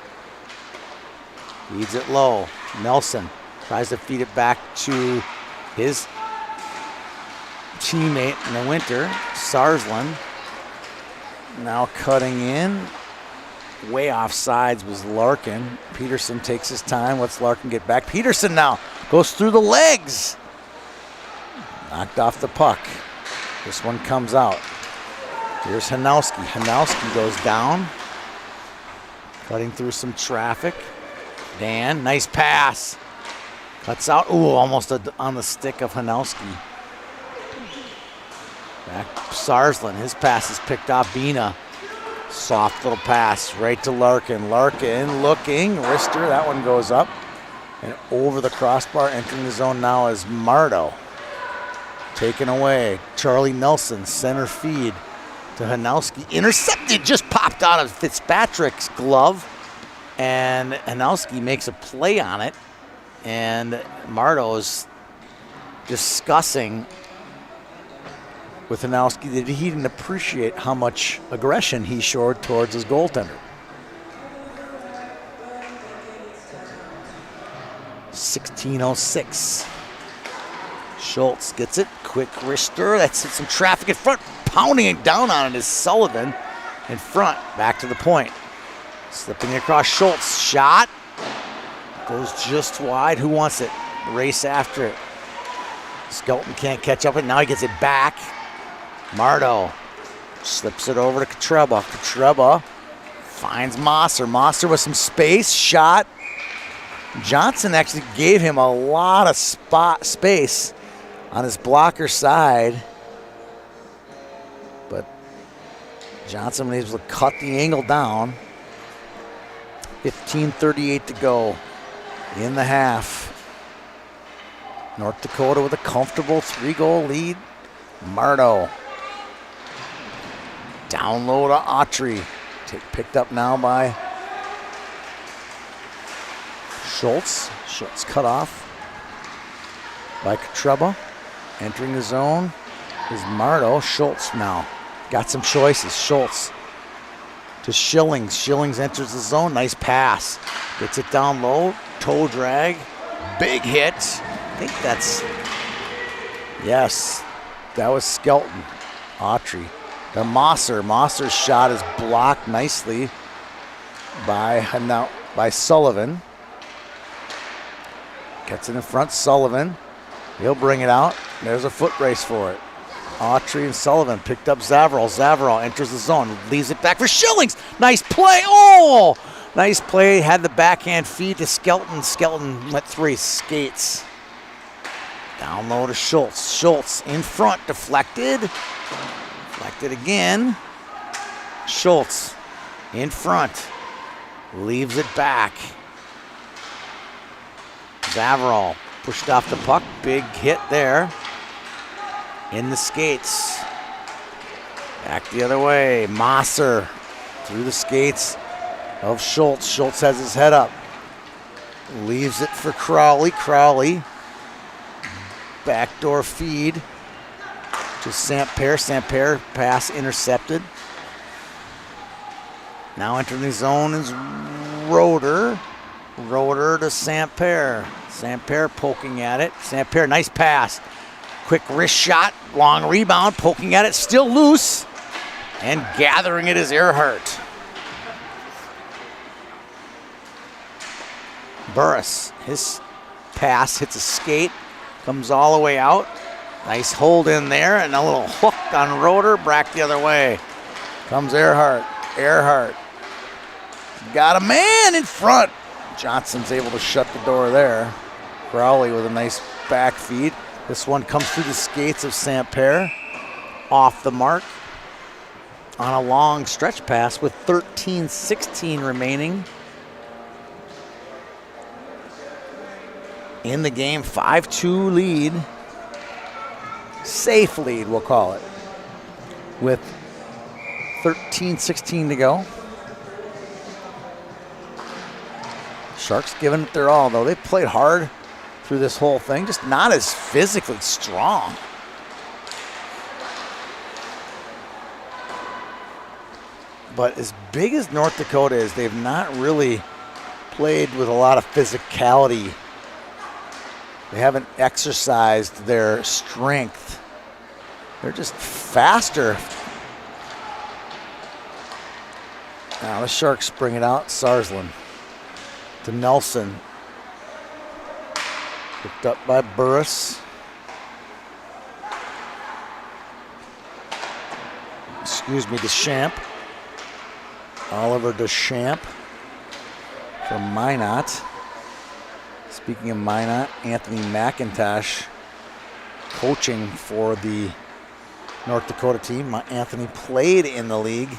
Speaker 1: Feeds it low. Nelson tries to feed it back to his teammate in the winter, Sarsland. Now cutting in. Way off sides was Larkin. Peterson takes his time. Lets Larkin get back. Peterson now goes through the legs. Knocked off the puck. This one comes out. Here's Hanowski. Hanowski goes down. Cutting through some traffic. Dan, nice pass. Cuts out. Ooh, almost on the stick of Hanowski. Back Sarsland. His pass is picked off. Bina. Soft little pass right to Larkin. Larkin looking. Wrister. That one goes up. And over the crossbar. Entering the zone now is Mardo. Taken away. Charlie Nelson. Center feed to Hanowski. Intercepted. Just popped out of Fitzpatrick's glove. And Hanowski makes a play on it. And Mardo's discussing with Hanowski that he didn't appreciate how much aggression he showed towards his goaltender. 16:06. Schultz gets it. Quick wrister. That's some traffic in front. Pounding it down on it is Sullivan in front. Back to the point. Slipping across Schultz. Shot. Goes just wide. Who wants it? Race after it. Skelton can't catch up with it. Now he gets it back. Mardo slips it over to Katreba. Katreba finds Mosser. Mosser with some space. Shot. Johnson actually gave him a lot of space on his blocker side. But Johnson was able to cut the angle down. 15:38 to go in the half. North Dakota with a comfortable 3-goal lead. Mardo. Down low to Autry. Picked up now by Schultz. Schultz cut off by Katreba. Entering the zone is Mardo. Schultz now. Got some choices. Schultz to Schillings. Schillings enters the zone. Nice pass. Gets it down low. Toe drag. Big hit. I think that's, yes, that was Skelton. Autry. The Mosser. Mosser's shot is blocked nicely by Sullivan. Gets it in front. Sullivan. He'll bring it out. There's a foot race for it. Autry and Sullivan picked up Zavarol. Zavarol enters the zone. Leaves it back for Schillings. Nice play. Oh! Nice play. Had the backhand feed to Skelton. Skelton went through his skates. Down low to Schultz. Schultz in front. Deflected. Deflected again. Schultz in front. Leaves it back. Zavarol pushed off the puck. Big hit there. In the skates. Back the other way. Mosser through the skates of Schultz. Schultz has his head up. Leaves it for Crowley. Crowley. Backdoor feed to St-Pierre. St-Pierre pass intercepted. Now entering the zone is Roeder. Roeder to St-Pierre. St-Pierre poking at it. St-Pierre, nice pass. Quick wrist shot, long rebound, poking at it, still loose. And gathering it is Earhart. Burris, his pass hits a skate, comes all the way out. Nice hold in there, and a little hook on Roeder, back the other way. Comes Earhart. Earhart got a man in front. Johnson's able to shut the door there. Crowley with a nice back feed. This one comes through the skates of St-Pierre. Off the mark on a long stretch pass with 13:16 remaining in the game. 5-2 lead. Safe lead, we'll call it. With 13:16 to go. Sharks giving it their all, though. They played hard through this whole thing, just not as physically strong. But as big as North Dakota is, they've not really played with a lot of physicality. They haven't exercised their strength. They're just faster. Now the Sharks bring it out. Sarsland to Nelson. Picked up by Burris. Excuse me, Deschamps. Oliver Deschamps from Minot. Speaking of Minot, Anthony McIntosh coaching for the North Dakota team. Anthony played in the league,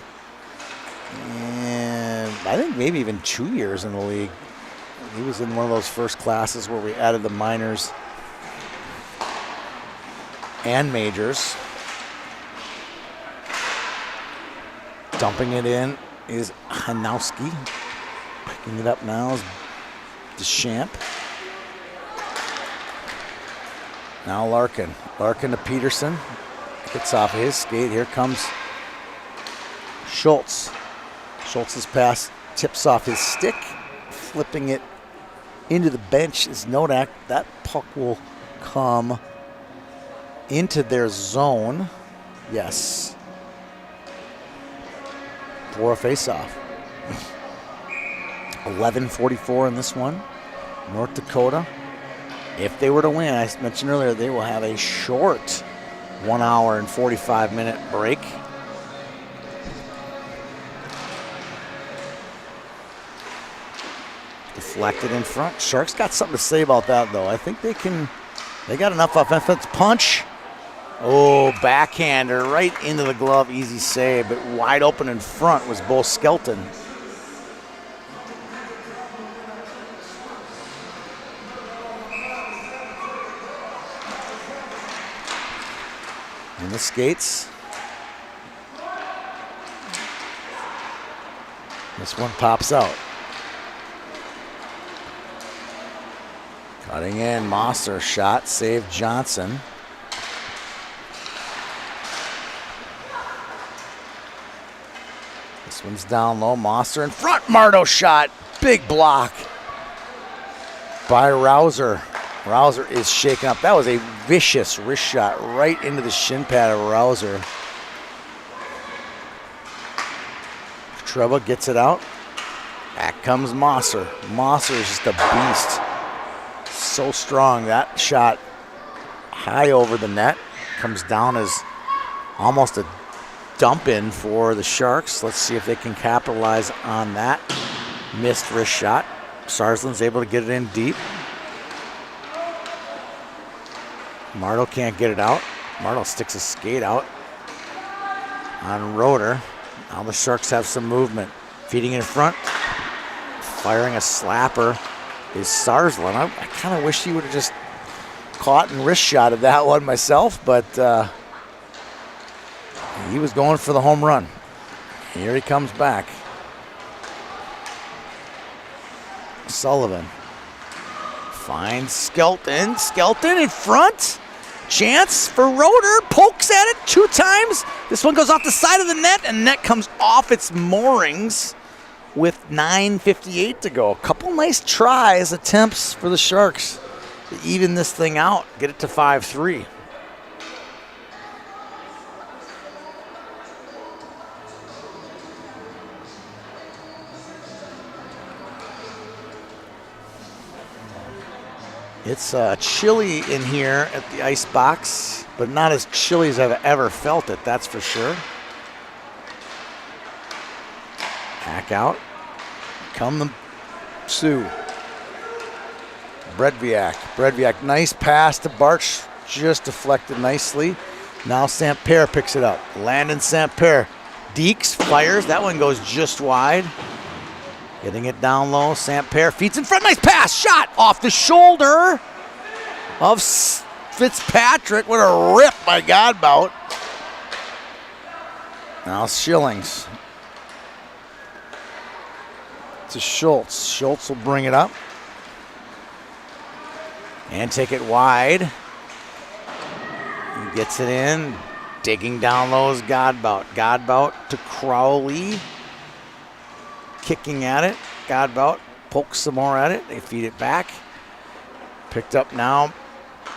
Speaker 1: and I think maybe even 2 years in the league. He was in one of those first classes where we added the minors and majors. Dumping it in is Hanowski. Picking it up now is Deschamps. Now Larkin. Larkin to Peterson. Gets off of his skate. Here comes Schultz. Schultz's pass tips off his stick. Flipping it into the bench is Nodak. That puck will come into their zone. Yes. For a faceoff. 11:44 in this one. North Dakota, if they were to win, I mentioned earlier, they will have a short 1 hour and 45-minute break. Deflected in front. Sharks got something to say about that, though. I think they got enough offense. Punch. Oh, backhander right into the glove. Easy save, but wide open in front was Bo Skelton. And the skates. This one pops out. Cutting in, Mosser shot, saved Johnson. This one's down low, Mosser in front, Mardo shot, big block by Rouser. Rouser is shaken up. That was a vicious wrist shot right into the shin pad of Rouser. Treva gets it out. Back comes Mosser. Mosser is just a beast. So strong. That shot high over the net. Comes down as almost a dump in for the Sharks. Let's see if they can capitalize on that missed wrist shot. Sarsland's able to get it in deep. Mardo can't get it out. Mardo sticks a skate out on Roeder. Now the Sharks have some movement. Feeding in front. Firing a slapper is Sarsland. I kind of wish he would have just caught and wrist shotted that one myself, but he was going for the home run. Here he comes back. Sullivan finds Skelton. Skelton in front. Chance for Roeder. Pokes at it 2 times. This one goes off the side of the net, and net comes off its moorings with 9:58 to go. A couple nice tries, attempts for the Sharks to even this thing out, get it to 5-3. It's chilly in here at the ice box, but not as chilly as I've ever felt it, that's for sure. Back out. Come the Sioux. Bredviak. Bredviak, nice pass to Barch, just deflected nicely. Now St. Pierre picks it up. Landon St. Pierre. Deeks fires, that one goes just wide. Getting it down low, St. Pierre feeds in front, nice pass, shot off the shoulder of Fitzpatrick. What a rip by Godbout. Now Schillings. To Schultz. Schultz will bring it up. And take it wide. He gets it in. Digging down low is Godbout. Godbout to Crowley. Kicking at it. Godbout poke some more at it. They feed it back. Picked up now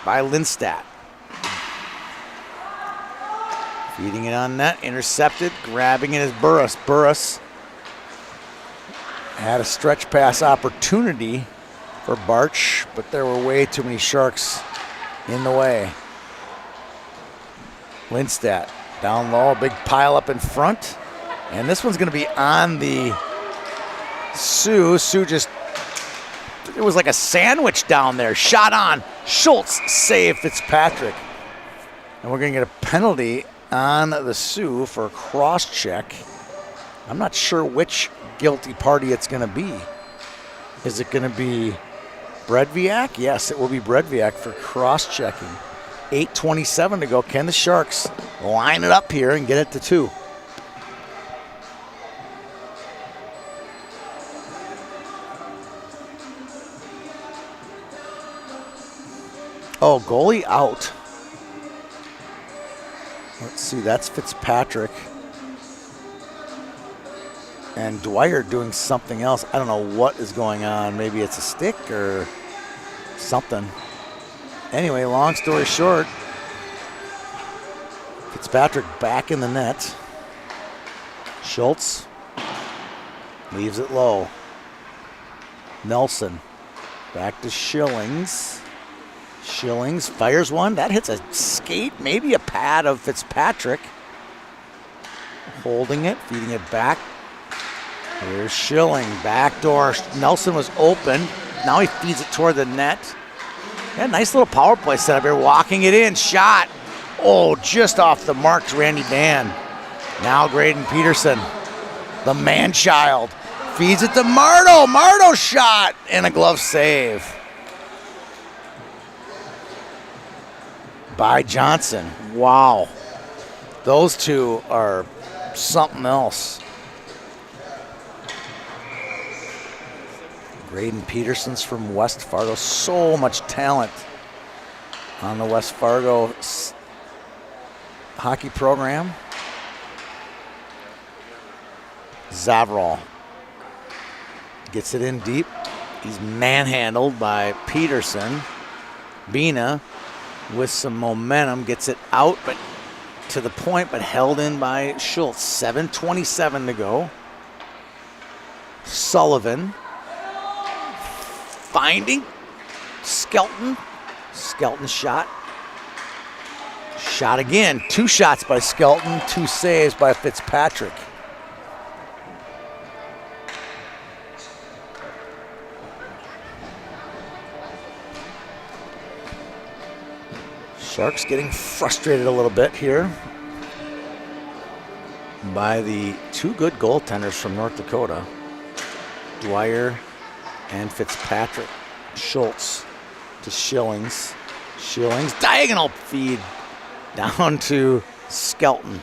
Speaker 1: by Lindstedt. Feeding it on net, intercepted, grabbing it is Burris. Burris had a stretch pass opportunity for Barch, but there were way too many Sharks in the way. Lindstedt down low, a big pile up in front. And this one's gonna be on the Sioux. Sioux just, it was like a sandwich down there. Shot on, Schultz, save Fitzpatrick. And we're gonna get a penalty on the Sioux for a cross check. I'm not sure which guilty party it's gonna be. Is it gonna be Bredviak? Yes, it will be Bredviak for cross checking. 8:27 to go. Can the Sharks line it up here and get it to 2? Oh, goalie out. Let's see, that's Fitzpatrick. And Dwyer doing something else. I don't know what is going on. Maybe it's a stick or something. Anyway, long story short, Fitzpatrick back in the net. Schultz leaves it low. Nelson back to Schillings. Schillings fires one. That hits a skate, maybe a pad of Fitzpatrick. Holding it, feeding it back. Here's Schilling, backdoor. Nelson was open. Now he feeds it toward the net. Yeah, nice little power play set up here. Walking it in, shot. Oh, just off the marks, Randy Dan. Now Graydon Peterson, the man-child, feeds it to Marto. Marto shot and a glove save by Johnson. Wow. Those two are something else. Graydon Peterson's from West Fargo. So much talent on the West Fargo hockey program. Zavral gets it in deep. He's manhandled by Peterson. Bina with some momentum gets it out, but to the point, but held in by Schultz. 7:27 to go. Sullivan finding Skelton. Skelton shot. Shot again. 2 shots by Skelton, 2 saves by Fitzpatrick. Sharks getting frustrated a little bit here by the 2 good goaltenders from North Dakota, Dwyer and Fitzpatrick. Schultz to Schillings. Schillings, diagonal feed down to Skelton.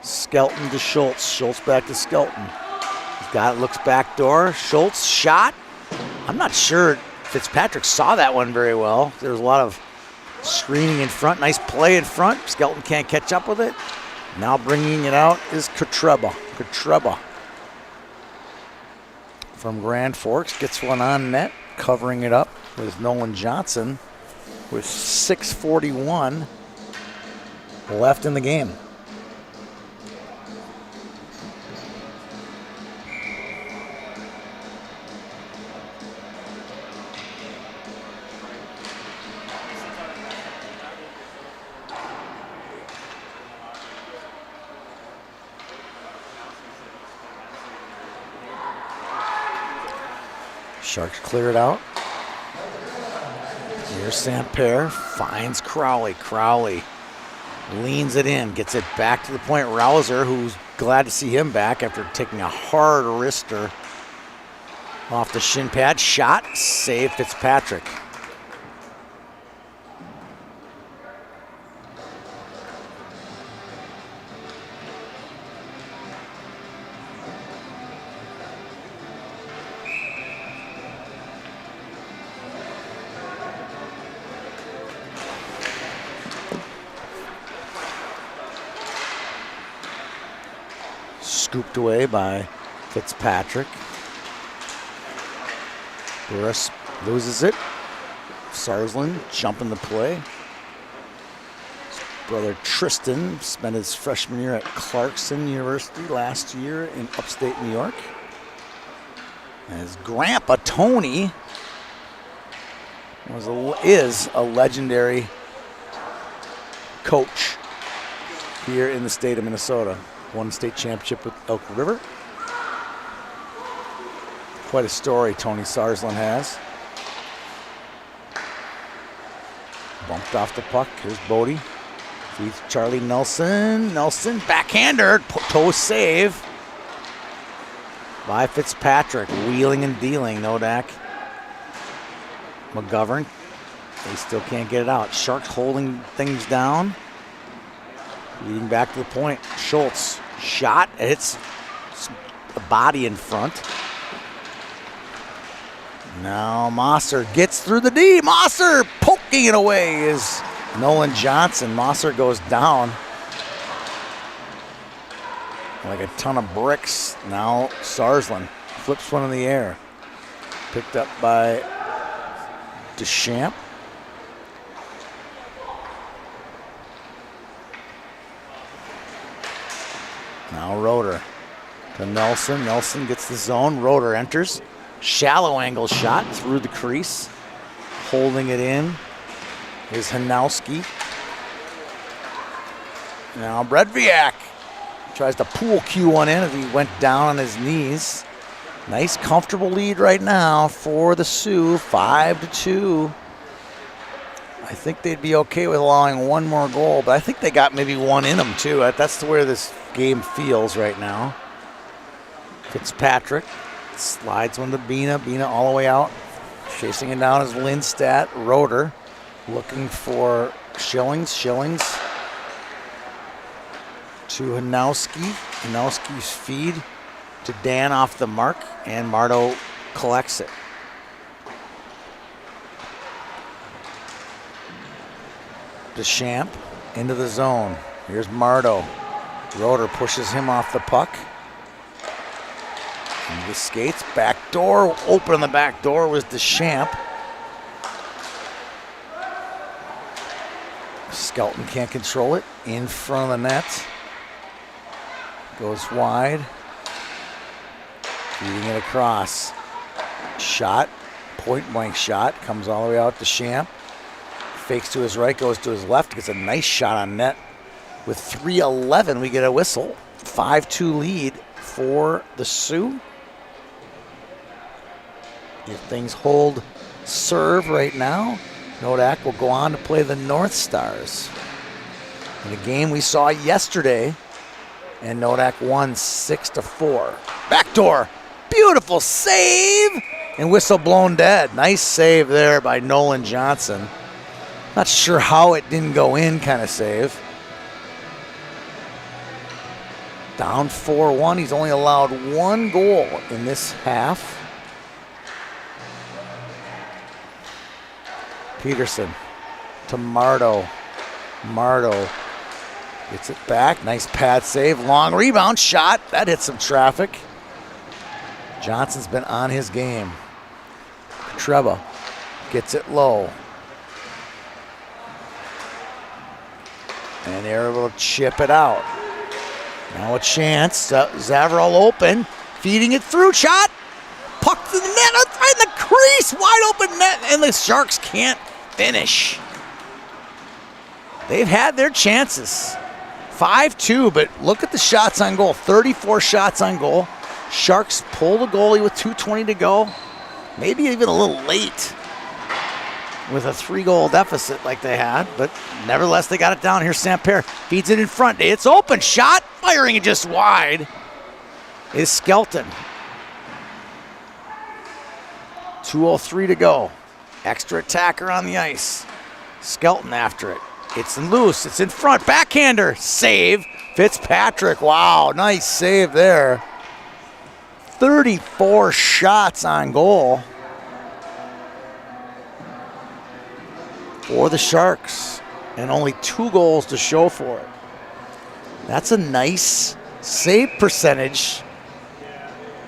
Speaker 1: Skelton to Schultz. Schultz back to Skelton. He's got it, looks back door. Schultz shot. I'm not sure Fitzpatrick saw that one very well. There was a lot of screening in front. Nice play in front. Skelton can't catch up with it. Now bringing it out is Katreba. Katreba from Grand Forks gets one on net, covering it up with Nolan Johnson with 6:41 left in the game. Sharks clear it out. Here's St. Pierre, finds Crowley. Crowley leans it in, gets it back to the point. Rouser, who's glad to see him back after taking a hard wrister off the shin pad. Shot, save Fitzpatrick. Scooped away by Fitzpatrick. Burris loses it. Sarsland jumping the play. His brother Tristan spent his freshman year at Clarkson University last year in upstate New York. And his grandpa Tony is a legendary coach here in the state of Minnesota. Won state championship with Elk River. Quite a story Tony Sarsland has. Bumped off the puck. Here's Bodie. Feeds Charlie Nelson. Nelson, backhander, toe save by Fitzpatrick. Wheeling and dealing, Nodak. McGovern, they still can't get it out. Sharks holding things down. Leading back to the point. Schultz, shot. It hits the body in front. Now Mosser gets through the D. Mosser poking it away is Nolan Johnson. Mosser goes down like a ton of bricks. Now Sarsland flips one in the air. Picked up by Deschamps. Now Roeder to Nelson. Nelson gets the zone. Roeder enters. Shallow angle shot through the crease. Holding it in is Hanowski. Now Bredviak tries to pool cue one in as he went down on his knees. Nice comfortable lead right now for the Sioux, 5-2. I think they'd be okay with allowing one more goal, but I think they got maybe one in them too. That's where this game feels right now. Fitzpatrick slides one to Bina. Bina all the way out. Chasing it down is Lindstedt. Roeder looking for Schillings. Schillings to Hanowski. Hanowski's feed to Dan off the mark, and Mardo collects it. Deschamps into the zone. Here's Mardo. Roeder pushes him off the puck. And he skates, back door, open on the back door was Deschamps. Skelton can't control it, in front of the net. Goes wide. Feeding it across. Shot, point blank shot, comes all the way out to Deschamps. Fakes to his right, goes to his left, gets a nice shot on net. With 3:11, we get a whistle. 5-2 lead for the Sioux. If things hold serve right now, Nodak will go on to play the North Stars. In a game we saw yesterday, and Nodak won 6-4. Backdoor, beautiful save, and whistle blown dead. Nice save there by Nolan Johnson. Not sure how it didn't go in kind of save. Down 4-1, he's only allowed one goal in this half. Peterson to Mardo. Mardo gets it back. Nice pad save. Long rebound shot. That hit some traffic. Johnson's been on his game. Treba gets it low. And they're able to chip it out. Now a chance. Zavarol open. Feeding it through. Shot. Puck to the net. Right in the crease. Wide open net. And the Sharks can't finish. They've had their chances. 5-2, but look at the shots on goal. 34 shots on goal. Sharks pull the goalie with 2:20 to go. Maybe even a little late with a 3-goal deficit like they had, but nevertheless, they got it down. Here's Samper. Feeds it in front. It's open. Shot. Firing it just wide is Skelton. 2:03 to go. Extra attacker on the ice. Skelton after it. It's loose. It's in front. Backhander. Save. Fitzpatrick. Wow. Nice save there. 34 shots on goal for the Sharks. And only 2 goals to show for it. That's a nice save percentage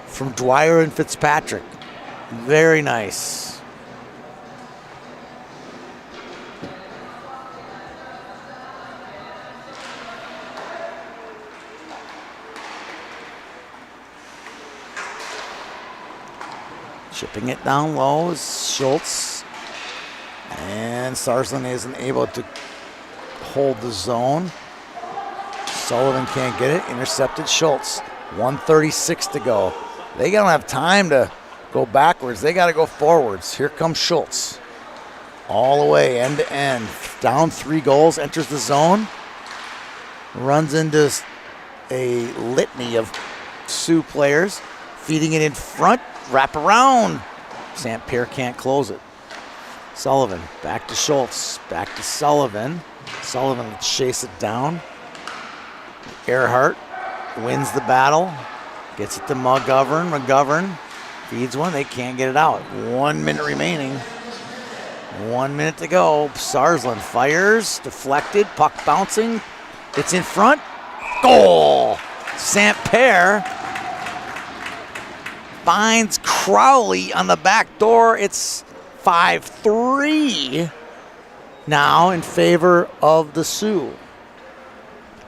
Speaker 1: from Dwyer and Fitzpatrick. Very nice. Chipping it down low is Schultz. And Sarsland isn't able to hold the zone. Sullivan can't get it. Intercepted Schultz. 1:36 to go. They don't have time to go backwards. They got to go forwards. Here comes Schultz. All the way, end to end. Down 3 goals, enters the zone. Runs into a litany of Sioux players. Feeding it in front. Wrap around. St. Pierre can't close it. Sullivan, back to Schultz. Back to Sullivan. Sullivan will chase it down. Earhart wins the battle. Gets it to McGovern. McGovern feeds one. They can't get it out. 1 minute remaining. 1 minute to go. Sarsland fires. Deflected. Puck bouncing. It's in front. Goal! St. Pierre finds Crowley on the back door. It's 5-3 now in favor of the Sioux.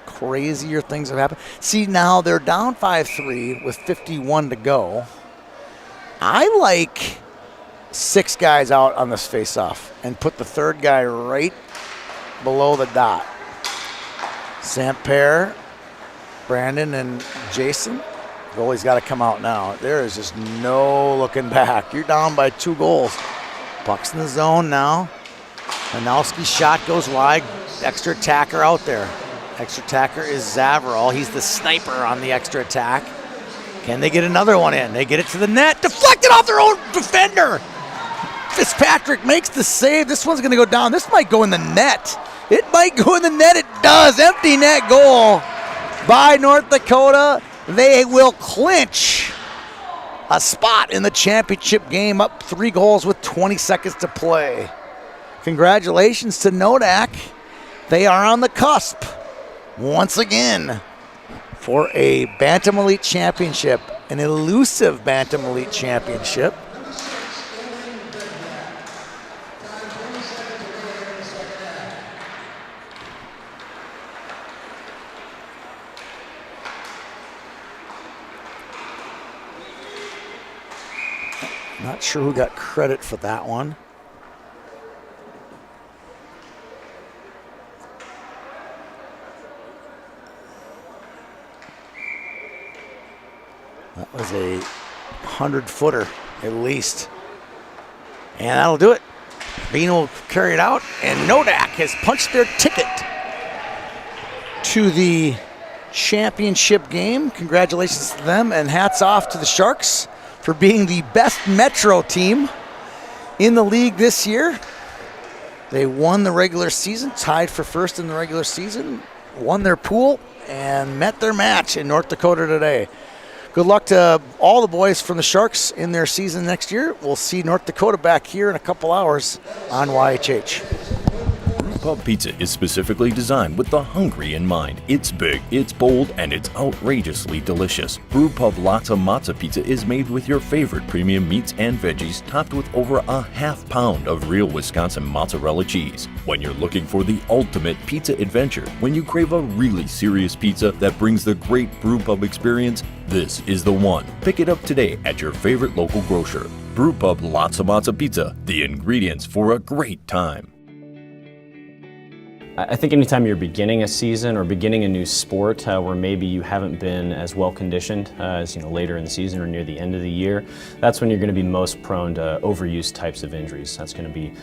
Speaker 1: Crazier things have happened. See, now they're down 5-3 with 51 to go. I like 6 guys out on this face-off and put the third guy right below the dot. St. Pierre, Brandon, and Jason. Goalie's got to come out now. There is just no looking back. You're down by 2 goals. Puck's in the zone now. Manowski's shot goes wide. Extra attacker out there. Extra attacker is Zavarol. He's the sniper on the extra attack. Can they get another one in? They get it to the net. Deflected off their own defender. Fitzpatrick makes the save. This one's going to go down. This might go in the net. It might go in the net. It does. Empty net goal by North Dakota. They will clinch a spot in the championship game, up 3 goals with 20 seconds to play. Congratulations to Nodak. They are on the cusp once again for a Bantam Elite Championship, an elusive Bantam Elite Championship. Not sure who got credit for that one. That was a 100-footer at least. And that'll do it. Bean will carry it out, and Nodak has punched their ticket to the championship game. Congratulations to them, and hats off to the Sharks for being the best Metro team in the league this year. They won the regular season, tied for first in the regular season, won their pool, and met their match in North Dakota today. Good luck to all the boys from the Sharks in their season next year. We'll see North Dakota back here in a couple hours on YHH.
Speaker 2: Pub Pizza is specifically designed with the hungry in mind. It's big, it's bold, and it's outrageously delicious. Brewpub Lotta Matza Pizza is made with your favorite premium meats and veggies, topped with over a half pound of real Wisconsin mozzarella cheese. When you're looking for the ultimate pizza adventure, when you crave a really serious pizza that brings the great Brewpub experience, this is the one. Pick it up today at your favorite local grocer. Brewpub Lotta Matza Pizza, the ingredients for a great time.
Speaker 3: I think anytime you're beginning a season or beginning a new sport where maybe you haven't been as well conditioned as later in the season or near the end of the year, that's when you're going to be most prone to overuse types of injuries. That's going to be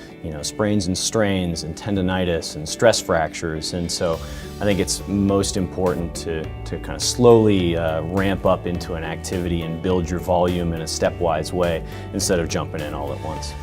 Speaker 3: sprains and strains and tendonitis and stress fractures. And so I think it's most important to kind of slowly ramp up into an activity and build your volume in a stepwise way instead of jumping in all at once.